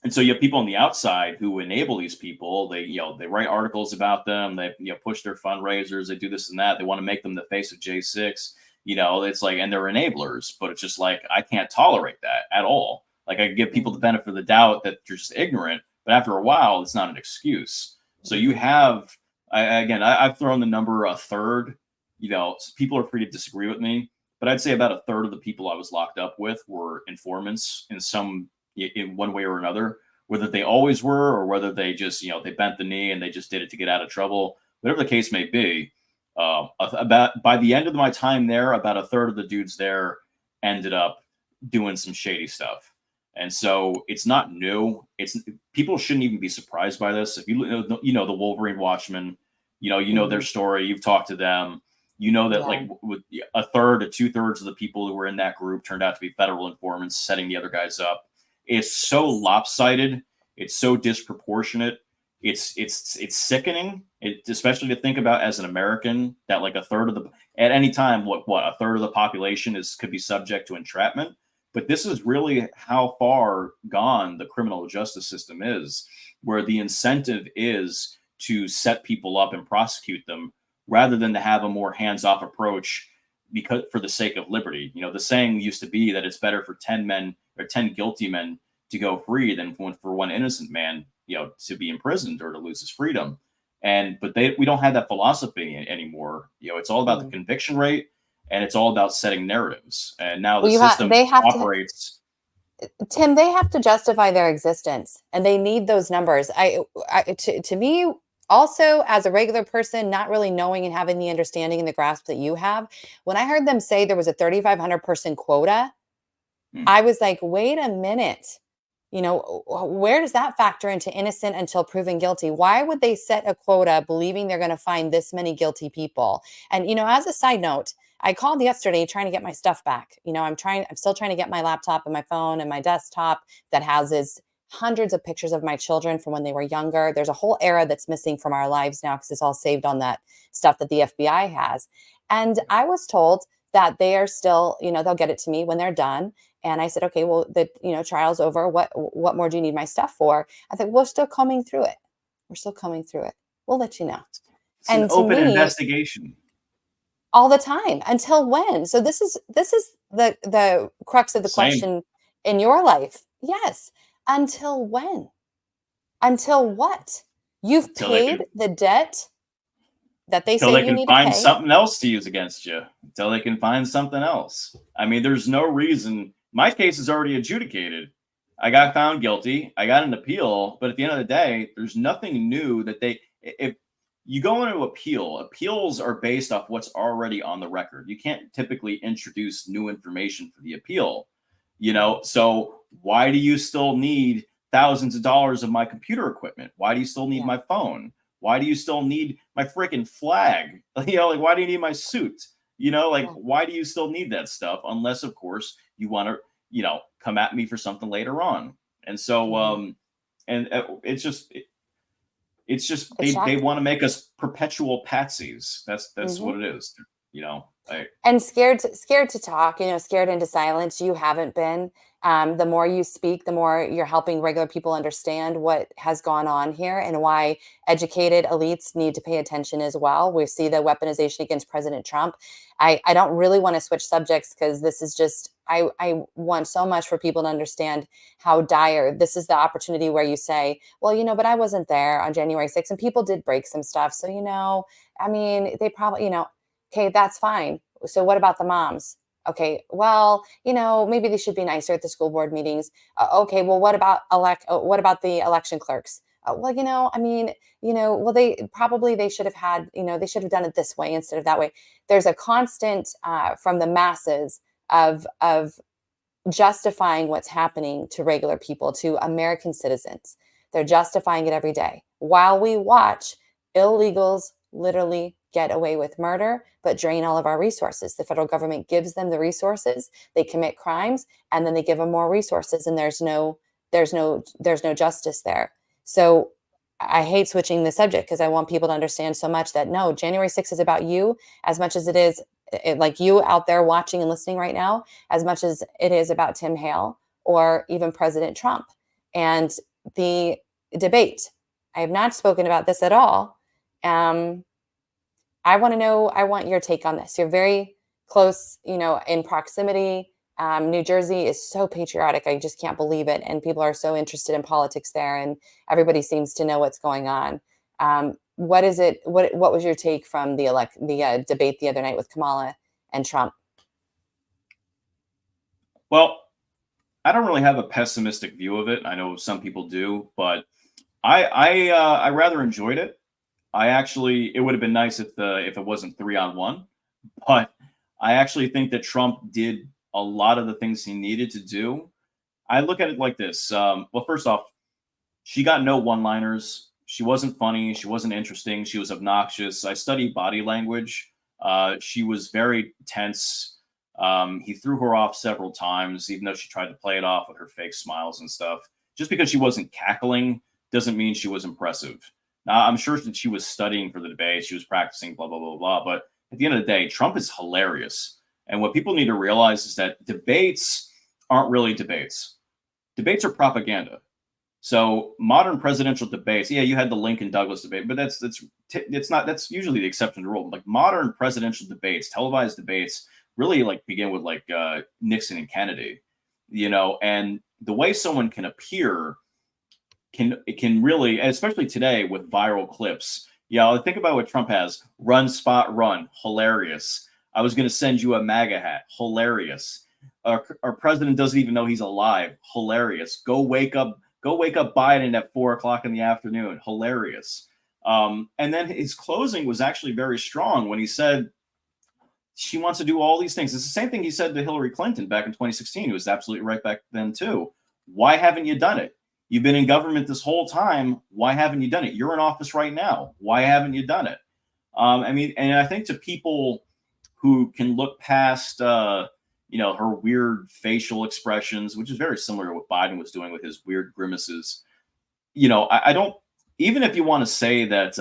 Speaker 2: And so you have people on the outside who enable these people. They write articles about them. They push their fundraisers. They do this and that. They want to make them the face of J6. It's like, and they're enablers, but it's just like, I can't tolerate that at all. Like, I give people the benefit of the doubt that you're just ignorant, but after a while, it's not an excuse. So you have, I've thrown the number a third. People are free to disagree with me, but I'd say about a third of the people I was locked up with were informants in one way or another, whether they always were or whether they just, they bent the knee and they just did it to get out of trouble, whatever the case may be. About by the end of my time there, about a third of the dudes there ended up doing some shady stuff. And so it's not new. People shouldn't even be surprised by this. If the Wolverine Watchmen, their story, you've talked to them, that like with a third to 2/3 of the people who were in that group turned out to be federal informants setting the other guys up. It's so lopsided. It's so disproportionate. It's sickening, especially to think about as an American, that like at any time, a third of the population could be subject to entrapment. But this is really how far gone the criminal justice system is, where the incentive is to set people up and prosecute them rather than to have a more hands-off approach for the sake of liberty. The saying used to be that it's better for 10 men or 10 guilty men to go free than for one innocent man, to be imprisoned or to lose his freedom. But we don't have that philosophy anymore. It's all about the conviction rate, and it's all about setting narratives. And now the system operates.
Speaker 1: Tim, they have to justify their existence, and they need those numbers. To me, also, as a regular person, not really knowing and having the understanding and the grasp that you have, when I heard them say there was a 3,500 person quota, I was like, wait a minute. Where does that factor into innocent until proven guilty? Why would they set a quota believing they're going to find this many guilty people? And, as a side note, I called yesterday trying to get my stuff back. I'm still trying to get my laptop and my phone and my desktop that houses hundreds of pictures of my children from when they were younger. There's a whole era that's missing from our lives now because it's all saved on that stuff that the FBI has. And I was told that they are still, they'll get it to me when they're done. And I said, okay, well, the trial's over. What more do you need my stuff for? I think we're still combing through it. We'll let you know.
Speaker 2: It's an open investigation
Speaker 1: all the time. Until when? So this is the crux of the question in your life. Yes. Until when? Until what? You've paid the debt that they say you need to pay.
Speaker 2: Until they can find something else to use against you. Until they can find something else. I mean, there's no reason. My case is already adjudicated. I got found guilty. I got an appeal, but at the end of the day, there's nothing new that if you go into appeals are based off what's already on the record. You can't typically introduce new information for the appeal, so why do you still need thousands of dollars of my computer equipment? Why do you still need my phone? Why do you still need my freaking flag? Like, why do you need my suit? Why do you still need that stuff? Unless, of course, you want to, come at me for something later on. And so, and it's just they want to make us perpetual patsies. That's what it is.
Speaker 1: And scared to talk, scared into silence. You haven't been. The more you speak, the more you're helping regular people understand what has gone on here and why educated elites need to pay attention as well. We see the weaponization against President Trump. I don't really want to switch subjects because this is just, I want so much for people to understand how dire this is. The opportunity where you say, well, but I wasn't there on January 6th and people did break some stuff. So, I mean, they probably, okay, that's fine. So what about the moms? Okay, well, maybe they should be nicer at the school board meetings. Okay, well, what about the election clerks? I mean, well, they should have had, they should have done it this way instead of that way. There's a constant from the masses of justifying what's happening to regular people, to American citizens. They're justifying it every day while we watch illegals literally get away with murder, but drain all of our resources. The federal government gives them the resources, they commit crimes, and then they give them more resources, and there's no justice there. So I hate switching the subject because I want people to understand so much that no, January 6th is about you as much as it is like you out there watching and listening right now, as much as it is about Tim Hale or even President Trump. And the debate, I have not spoken about this at all. I want your take on this. You're very close, in proximity. New Jersey is so patriotic. I just can't believe it. And people are so interested in politics there, and everybody seems to know what's going on. What is it? What was your take from the debate the other night with Kamala and Trump?
Speaker 2: Well, I don't really have a pessimistic view of it. I know some people do, but I rather enjoyed it. It would have been nice if it wasn't 3-on-1, but I actually think that Trump did a lot of the things he needed to do. I look at it like this. Well, first off, she got no one-liners. She wasn't funny. She wasn't interesting. She was obnoxious. I studied body language. She was very tense. He threw her off several times, even though she tried to play it off with her fake smiles and stuff. Just because she wasn't cackling doesn't mean she was impressive. Now, I'm sure that she was studying for the debate. She was practicing, blah, blah, blah, blah. But at the end of the day, Trump is hilarious. And what people need to realize is that debates aren't really debates. Debates are propaganda. So modern presidential debates, yeah, you had the Lincoln Douglas debate, but that's usually the exception to the rule. Like modern presidential debates, televised debates, really begin with Nixon and Kennedy, and the way someone can appear can really, especially today with viral clips. Think about what Trump has: run, spot, run, hilarious. I was going to send you a MAGA hat, hilarious. Our president doesn't even know he's alive, hilarious. Go wake up Biden at 4:00 in the afternoon, hilarious. And then his closing was actually very strong when he said she wants to do all these things. It's the same thing he said to Hillary Clinton back in 2016. He was absolutely right back then too. Why haven't you done it? You've been in government this whole time. Why haven't you done it? You're in office right now. Why haven't you done it? And I think to people who can look past, her weird facial expressions, which is very similar to what Biden was doing with his weird grimaces. I don't, even if you want to say that,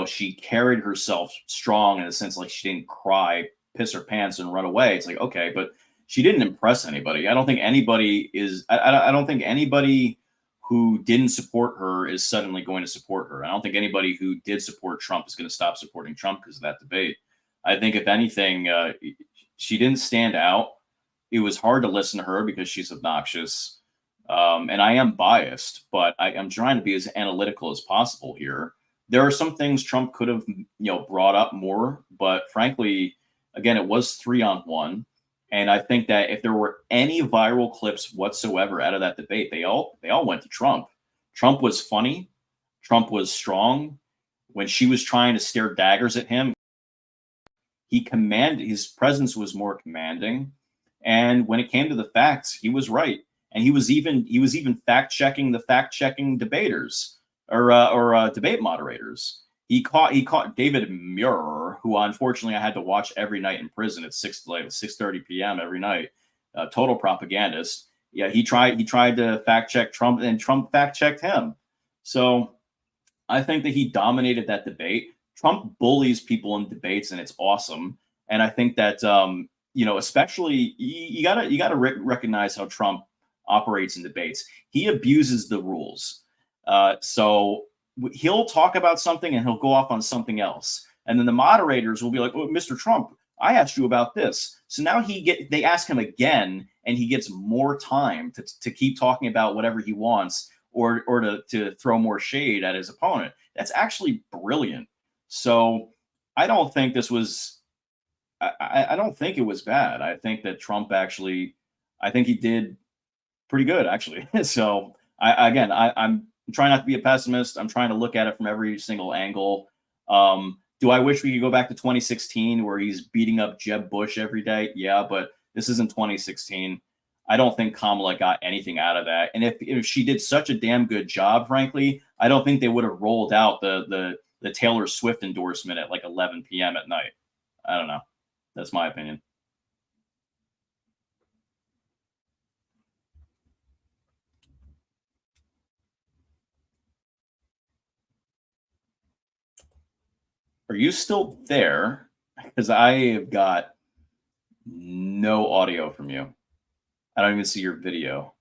Speaker 2: she carried herself strong in a sense, like she didn't cry, piss her pants and run away. It's like, okay, but she didn't impress anybody. I don't think anybody who didn't support her is suddenly going to support her. I don't think anybody who did support Trump is going to stop supporting Trump because of that debate. I think if anything, she didn't stand out. It was hard to listen to her because she's obnoxious. And I am biased, but I'm trying to be as analytical as possible here. There are some things Trump could have, brought up more, but frankly, again, it was 3-on-1. And I think that if there were any viral clips whatsoever out of that debate, they all went to Trump. Trump was funny. Trump was strong. When she was trying to stare daggers at him, his presence was more commanding. And when it came to the facts, he was right. And he was even fact checking the fact checking debaters or debate moderators. He caught David Muir, who unfortunately I had to watch every night in prison at 6:30 p.m. every night. Total propagandist. Yeah, he tried to fact check Trump, and Trump fact checked him. So I think that he dominated that debate. Trump bullies people in debates, and it's awesome. And I think that especially you gotta recognize how Trump operates in debates. He abuses the rules. So he'll talk about something and he'll go off on something else, and then the moderators will be like, "Oh, Mr. Trump, I asked you about this." So now they ask him again, and he gets more time to keep talking about whatever he wants, or to throw more shade at his opponent. That's actually brilliant. So I don't think this was. I don't think it was bad. I think that Trump actually. I think he did pretty good actually. So I'm trying not to be a pessimist. I'm trying to look at it from every single angle. Do I wish we could go back to 2016 where he's beating up Jeb Bush every day? Yeah, but this isn't 2016. I don't think Kamala got anything out of that. And if she did such a damn good job, frankly, I don't think they would have rolled out the Taylor Swift endorsement at like 11 p.m. at night. I don't know. That's my opinion. Are you still there? Because I have got no audio from you. I don't even see your video.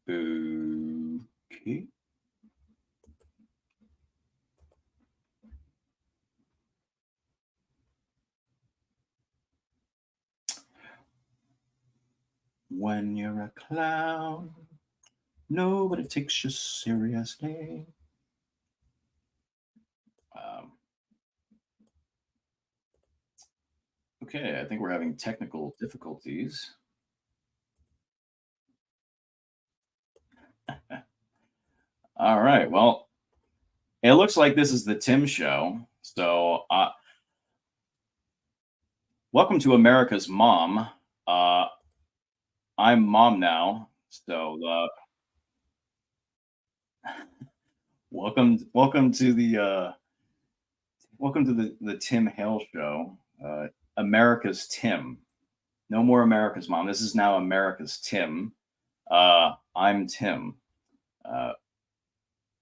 Speaker 2: Okay. When you're a clown, nobody takes you seriously. Um, okay, I think we're having technical difficulties. All right. Well, it looks like this is the Tim Show. So, welcome to America's Mom. Uh, I'm mom now. So, welcome to the Tim Hale Show. America's Tim. No more America's Mom. This is now America's Tim. I'm Tim.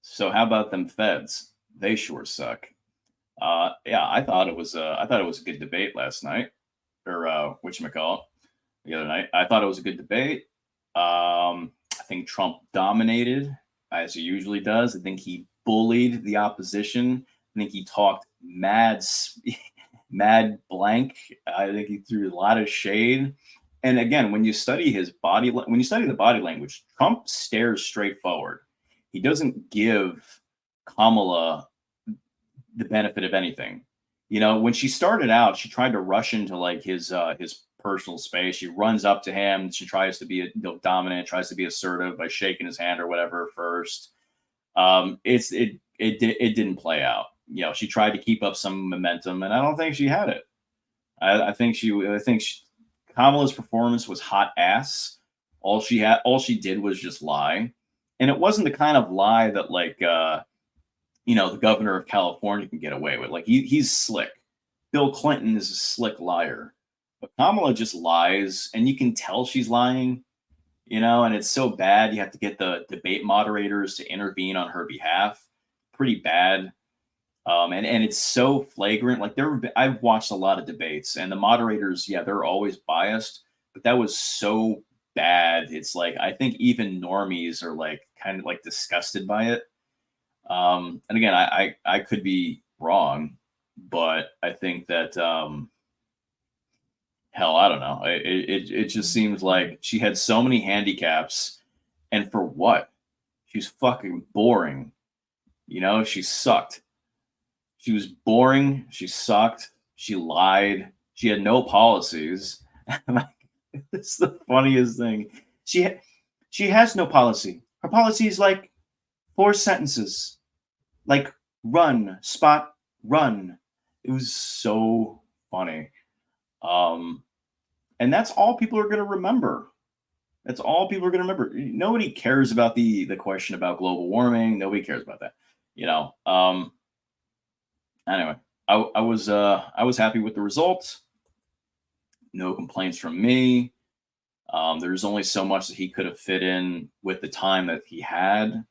Speaker 2: So how about them feds? They sure suck. Yeah, I thought it was a good debate last night, or whatchamacallit, the other night. I thought it was a good debate. I think Trump dominated as he usually does. I think he bullied the opposition. I think he talked mad blank. I think he threw a lot of shade. And again, when you study the body language, Trump stares straight forward. He doesn't give Kamala the benefit of anything. When she started out, she tried to rush into like his personal space. She runs up to him. She tries to be dominant, tries to be assertive by shaking his hand or whatever first. It didn't play out. She tried to keep up some momentum, and I don't think she had it. I think Kamala's performance was hot ass. All she did was just lie, and it wasn't the kind of lie that the governor of California can get away with. Like he's slick. Bill Clinton is a slick liar, but Kamala just lies, and you can tell she's lying. And it's so bad you have to get the debate moderators to intervene on her behalf. pretty bad. And it's so flagrant. Like I've watched a lot of debates, and the moderators, yeah, they're always biased, but that was so bad. It's like I think even normies are like kind of like disgusted by it. And again, I could be wrong, but I think that hell, I don't know. It just seems like she had so many handicaps, and for what? She was fucking boring. You know, she sucked. She was boring. She sucked. She lied. She had no policies. It's the funniest thing. She has no policy. Her policy is like 4 sentences, like run, spot, run. It was so funny. And that's all people are going to remember. That's all people are going to remember. Nobody cares about the question about global warming. Nobody cares about that. You know. Anyway, I was happy with the results. No complaints from me. There's only so much that he could have fit in with the time that he had,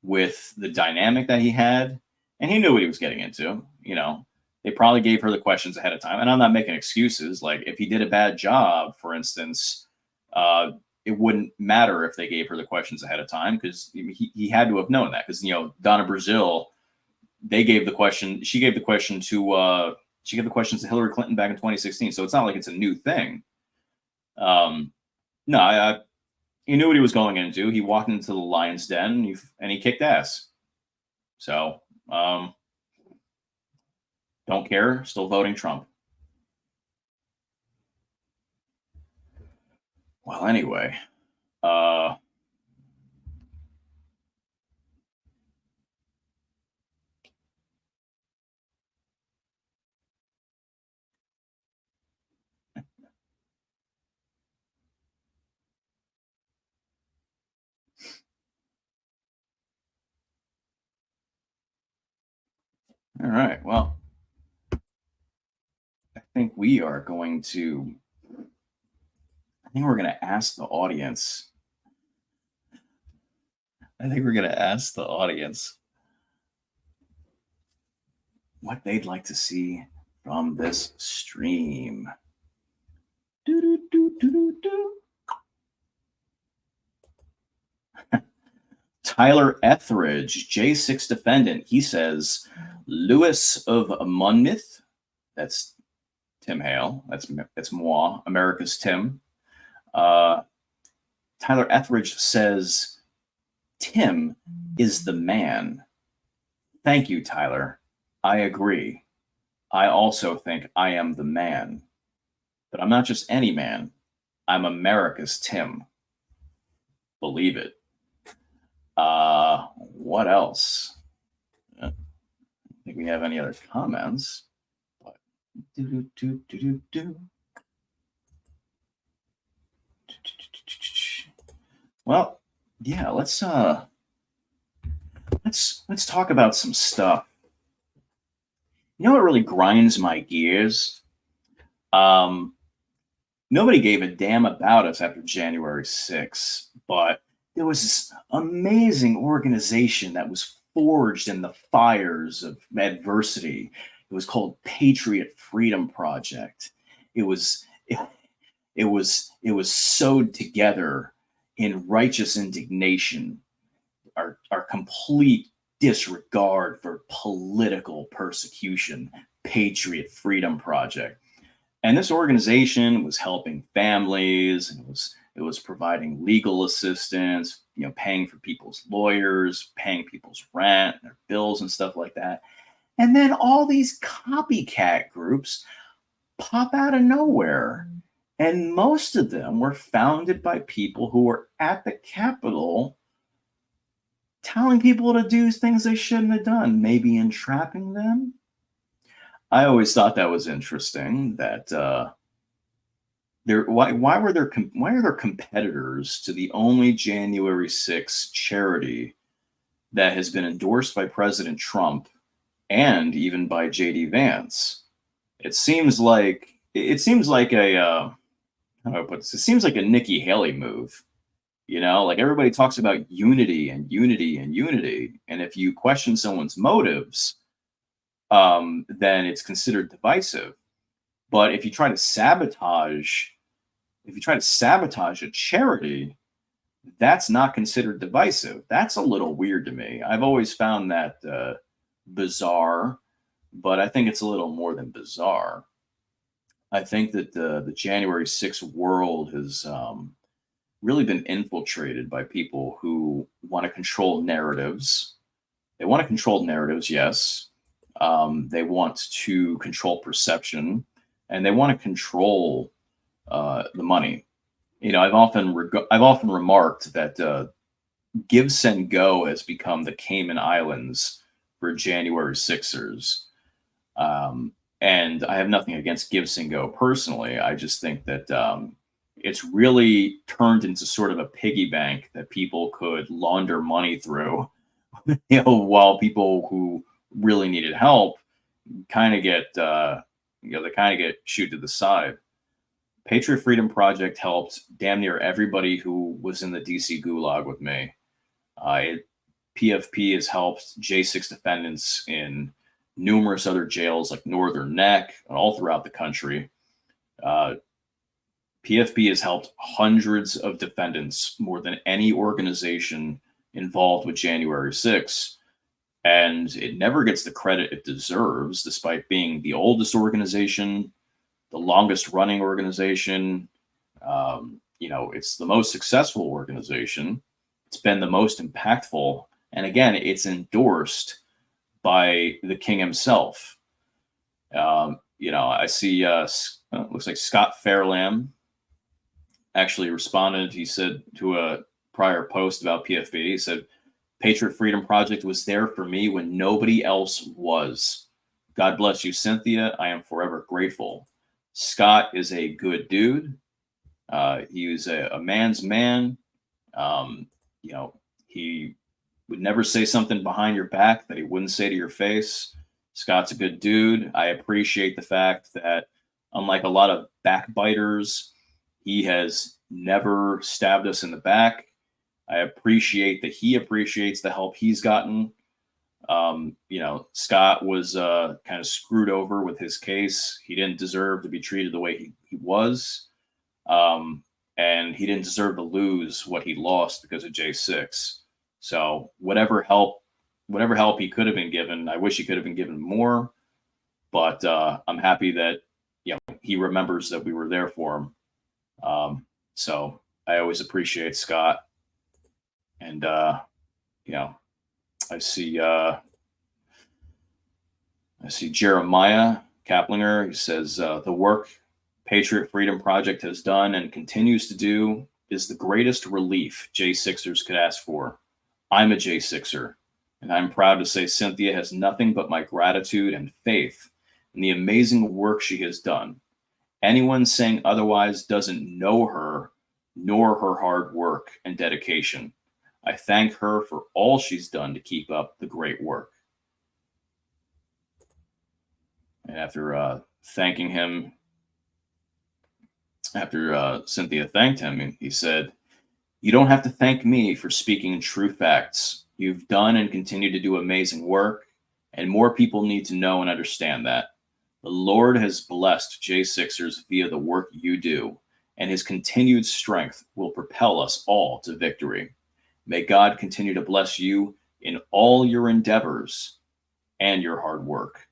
Speaker 2: with the dynamic that he had, and he knew what he was getting into. You know, they probably gave her the questions ahead of time, and I'm not making excuses. Like if he did a bad job, for instance, it wouldn't matter if they gave her the questions ahead of time, because he had to have known that. Because Donna Brazile, they gave the question. She gave the question to. She gave the questions to Hillary Clinton back in 2016. So it's not like it's a new thing. No, he knew what he was going into. He walked into the lion's den and he kicked ass. So don't care. Still voting Trump. Well, anyway. All right. Well, I think we're going to ask the audience. What they'd like to see from this stream. Tyler Etheridge, J6 defendant, he says, Lewis of Monmouth, that's Tim Hale, that's moi, America's Tim. Tyler Etheridge says, Tim is the man. Thank you, Tyler. I agree. I also think I am the man. But I'm not just any man. I'm America's Tim. Believe it. What else? I don't think we have any other comments. But well, yeah, let's talk about some stuff. You know what really grinds my gears? Nobody gave a damn about us after January 6th, but there was this amazing organization that was forged in the fires of adversity. It was called Patriot Freedom Project. It was sewed together in righteous indignation, our complete disregard for political persecution. Patriot Freedom Project. And this organization was helping families, and it was providing legal assistance, paying for people's lawyers, paying people's rent, their bills and stuff like that. And then all these copycat groups pop out of nowhere. And most of them were founded by people who were at the Capitol telling people to do things they shouldn't have done, maybe entrapping them. I always thought that was interesting, that why are there competitors to the only January 6th charity that has been endorsed by President Trump and even by J.D. Vance? It seems like a how do I put this? It seems like a Nikki Haley move. You know, like everybody talks about unity and unity and unity. And if you question someone's motives, then it's considered divisive. But if you try to sabotage, a charity, that's not considered divisive. That's a little weird to me. I've always found that bizarre, but I think it's a little more than bizarre. I think that the January 6th world has really been infiltrated by people who want to control narratives. They want to control narratives, yes. They want to control perception, and they want to control the money. You know, I've often remarked that Give, Send, Go has become the Cayman Islands for January 6ers. And I have nothing against Give, Send, Go personally. I just think that it's really turned into sort of a piggy bank that people could launder money through, you know, while people who really needed help kind of get, they kind of get shooed to the side. Patriot Freedom Project helped damn near everybody who was in the DC gulag with me. PFP has helped J6 defendants in numerous other jails like Northern Neck and all throughout the country. PFP has helped hundreds of defendants, more than any organization involved with January 6th. And it never gets the credit it deserves, despite being the oldest organization, the longest running organization. It's the most successful organization. It's been the most impactful. And again, it's endorsed by the king himself. I see, looks like Scott Fairlamb actually responded. He said to a prior post about PFP, he said, Patriot Freedom Project was there for me when nobody else was. God bless you, Cynthia. I am forever grateful. Scott is a good dude. He was a man's man. He would never say something behind your back that he wouldn't say to your face. Scott's a good dude. I appreciate the fact that, unlike a lot of backbiters, he has never stabbed us in the back. I appreciate that he appreciates the help he's gotten. Scott was kind of screwed over with his case. He didn't deserve to be treated the way he was. And he didn't deserve to lose what he lost because of J6. So whatever help he could have been given, I wish he could have been given more. But I'm happy that he remembers that we were there for him. So I always appreciate Scott. And I see Jeremiah Kaplinger. He says the work Patriot Freedom Project has done and continues to do is the greatest relief J6ers could ask for. I'm a J6er, and I'm proud to say Cynthia has nothing but my gratitude and faith in the amazing work she has done. Anyone saying otherwise doesn't know her nor her hard work and dedication. I thank her for all she's done to keep up the great work. And after thanking him, after Cynthia thanked him, he said, "You don't have to thank me for speaking true facts. You've done and continue to do amazing work, and more people need to know and understand that. The Lord has blessed J6ers via the work you do, and his continued strength will propel us all to victory. May God continue to bless you in all your endeavors and your hard work."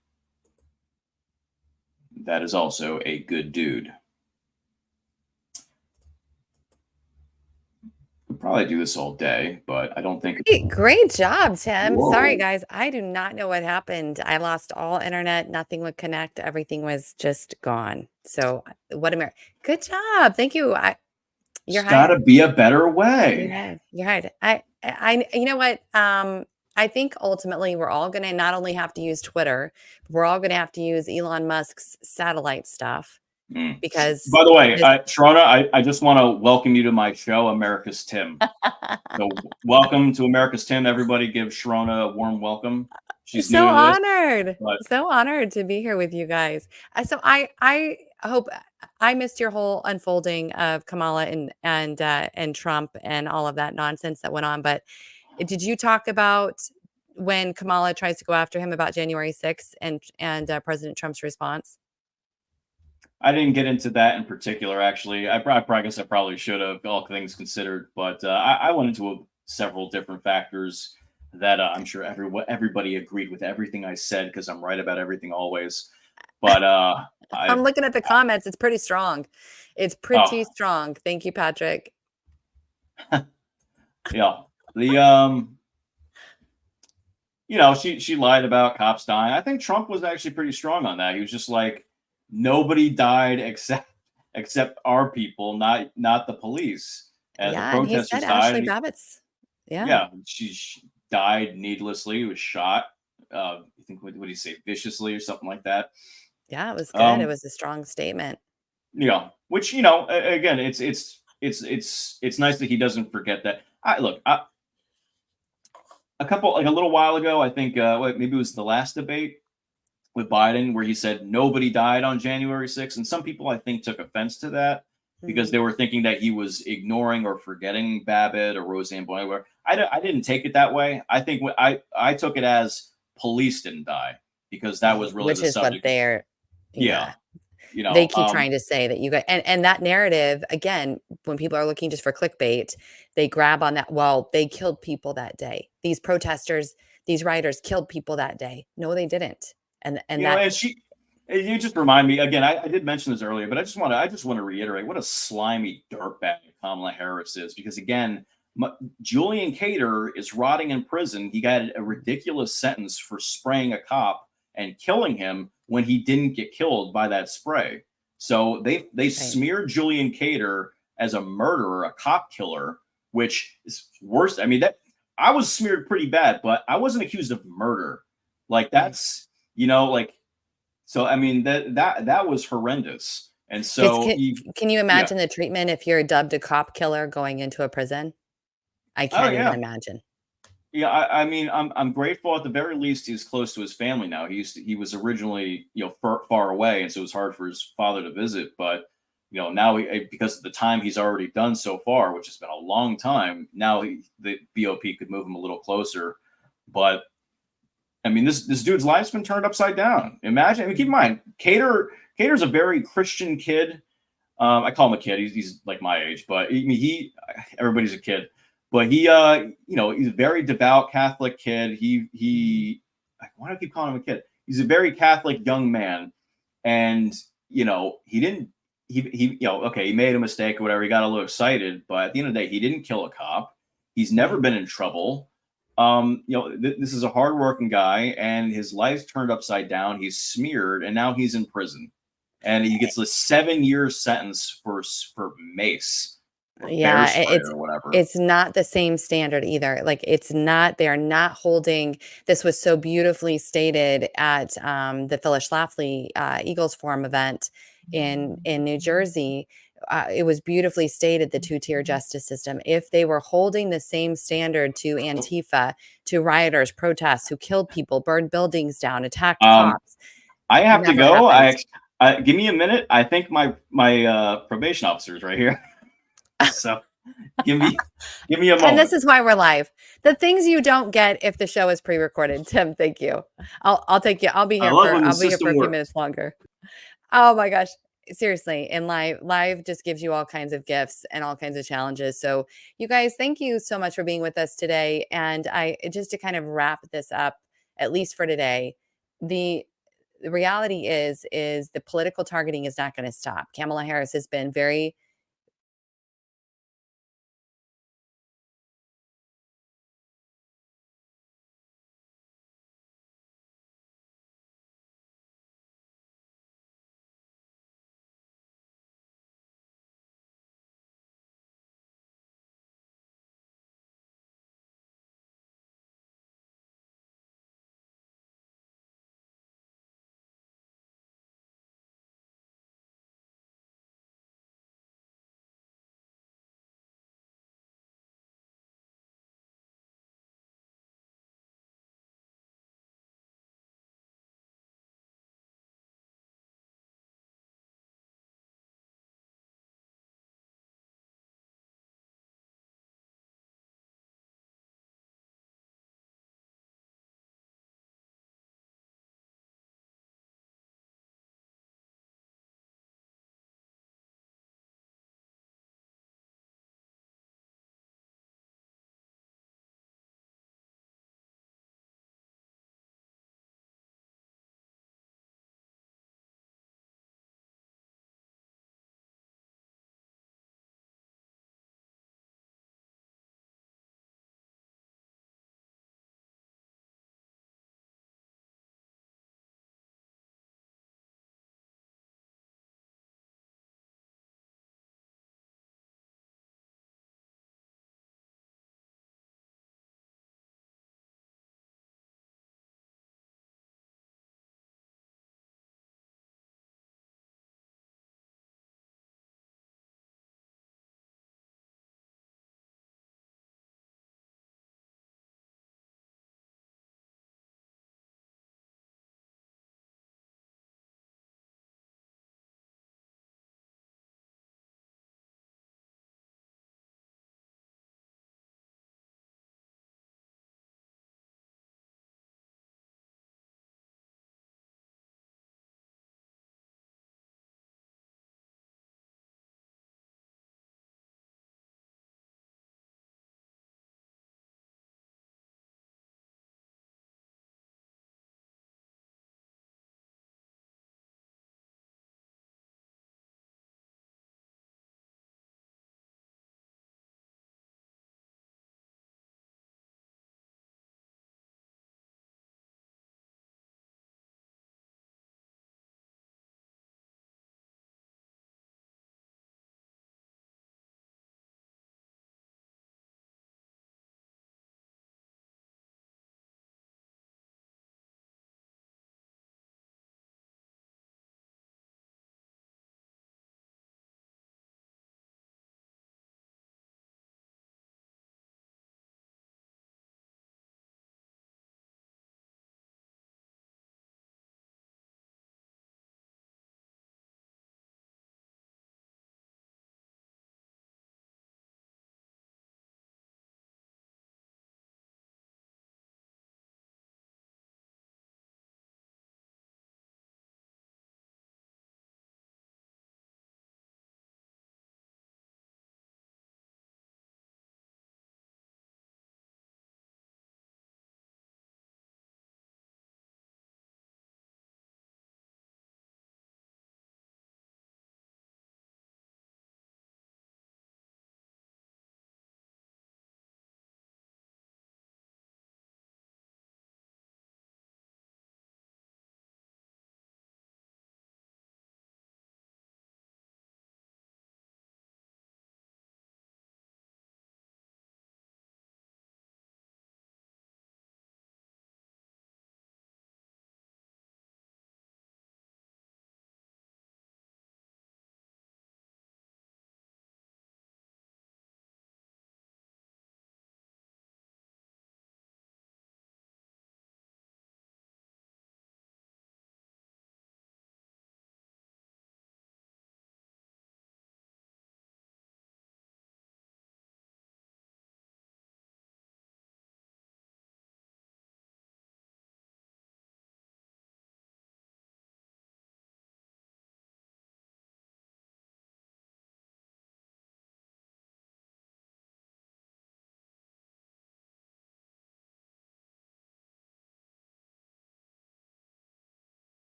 Speaker 2: That is also a good dude. We'll probably do this all day, but I don't think.
Speaker 1: Great job, Tim.
Speaker 2: Whoa.
Speaker 1: Sorry, guys. I do not know what happened. I lost all internet. Nothing would connect. Everything was just gone. So what good job. Thank you. You're
Speaker 2: It's got to be a better way.
Speaker 1: You're right. You know what? I think ultimately we're all going to not only have to use Twitter, but we're all going to have to use Elon Musk's satellite stuff. Because,
Speaker 2: by the way, Sharona, I just want to welcome you to my show, America's Tim. So welcome to America's Tim. Everybody give Sharona a warm welcome. She's new
Speaker 1: So
Speaker 2: to this,
Speaker 1: honored.
Speaker 2: but
Speaker 1: So honored to be here with you guys. So I hope I missed your whole unfolding of Kamala and Trump and all of that nonsense that went on. But did you talk about when Kamala tries to go after him about January 6th and President Trump's response?
Speaker 2: I didn't get into that in particular. Actually, I guess I probably should have, all things considered. But I went into several different factors that I'm sure everybody agreed with everything I said because I'm right about everything always. But I
Speaker 1: I'm looking at the comments. It's pretty strong. It's pretty
Speaker 2: oh
Speaker 1: strong. Thank you, Patrick.
Speaker 2: yeah, the she lied about cops dying. I think Trump was actually pretty strong on that. He was just like, nobody died except our people, not the police. And the
Speaker 1: Yeah, and he said
Speaker 2: protesters died.
Speaker 1: Ashley Babbitt's. Yeah.
Speaker 2: Yeah, she died needlessly. Was shot. I think what did he say? Viciously or something like that.
Speaker 1: Yeah, it was good. It
Speaker 2: Um,
Speaker 1: was a strong statement.
Speaker 2: which again, it's nice that he doesn't forget that. A little while ago, I think maybe it was the last debate with Biden where he said nobody died on January 6th. And some people, I think, took offense to that because
Speaker 1: Mhm.
Speaker 2: they were thinking that he was ignoring or forgetting Babbitt or Roseanne Boyle. I didn't take it that way. I think I took it as police didn't die because that was really
Speaker 1: Which
Speaker 2: the
Speaker 1: is what
Speaker 2: subject.
Speaker 1: they're
Speaker 2: Yeah.
Speaker 1: yeah.
Speaker 2: You
Speaker 1: They
Speaker 2: know,
Speaker 1: keep trying to say that you got and that narrative, again, when people are looking just for clickbait, they grab on that, "Well, they killed people that day. These protesters, these rioters killed people that day." No, they didn't. And that
Speaker 2: and you just remind me again. I did mention this earlier, but I just want to reiterate what a slimy dirtbag Kamala Harris is. Because again, Julian Cater is rotting in prison. He got a ridiculous sentence for spraying a cop and killing him when he didn't get killed by that spray. So they
Speaker 1: right.
Speaker 2: smeared Julian Cater as a murderer, a cop killer, which is worse. I mean, that I was smeared pretty bad, but I wasn't accused of murder. Like
Speaker 1: Right.
Speaker 2: that's like so. I mean that was horrendous. And
Speaker 1: Cause
Speaker 2: so
Speaker 1: can you
Speaker 2: yeah.
Speaker 1: imagine the treatment if you're dubbed a cop killer going into a prison? I
Speaker 2: Oh
Speaker 1: can't even
Speaker 2: yeah.
Speaker 1: imagine.
Speaker 2: Yeah, I mean, I'm grateful. At the very least, he's close to his family now. He was originally far away, and so it was hard for his father to visit. But now because of the time he's already done so far, which has been a long time, now the BOP could move him a little closer. But I mean, this dude's life's been turned upside down. Imagine. I mean, keep in mind, Cater's a very Christian kid. I call him a kid. He's like my age, but I mean, everybody's a kid. But he's a very devout Catholic kid. Why do I keep calling him a kid? He's a very Catholic young man, and he didn't. Okay, he made a mistake or whatever. He got a little excited, but at the end of the day, he didn't kill a cop. He's never
Speaker 1: Right.
Speaker 2: been in trouble. This is a hardworking guy, and his life's turned upside down. He's smeared, and now he's in prison, and he gets a 7-year sentence for mace or bear
Speaker 1: Yeah,
Speaker 2: spray or whatever.
Speaker 1: it's not the same standard either. Like it's not they are not holding this was so beautifully stated at the Phyllis Schlafly Eagles Forum event in New Jersey. It was beautifully stated the two-tier justice system. If they were holding the same standard to Antifa, to rioters, protests who killed people, burned buildings down, attacked
Speaker 2: Um,
Speaker 1: cops,
Speaker 2: I have to
Speaker 1: never
Speaker 2: go.
Speaker 1: happened.
Speaker 2: Give me a minute. I think my probation officer is right here. So give me a
Speaker 1: And this
Speaker 2: moment.
Speaker 1: is why we're live. The things you don't get if the show is pre-recorded. Tim, thank you. I'll take you.
Speaker 2: I love when the
Speaker 1: I'll be here for
Speaker 2: system
Speaker 1: a few
Speaker 2: works.
Speaker 1: minutes longer. Oh my gosh. Seriously, in live just gives you all kinds of gifts and all kinds of challenges. So, you guys, thank you so much for being with us today. And just to kind of wrap this up, at least for today, the the reality is the political targeting is not going to stop. Kamala Harris has been very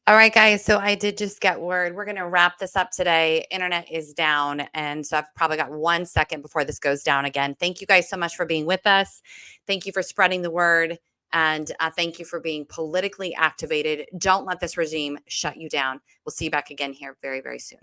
Speaker 1: All right, guys. So I did just get word. We're going to wrap this up today. Internet is down. And so I've probably got 1 second before this goes down again. Thank you guys so much for being with us. Thank you for spreading the word. And thank you for being politically activated. Don't let this regime shut you down. We'll see you back again here very, very soon.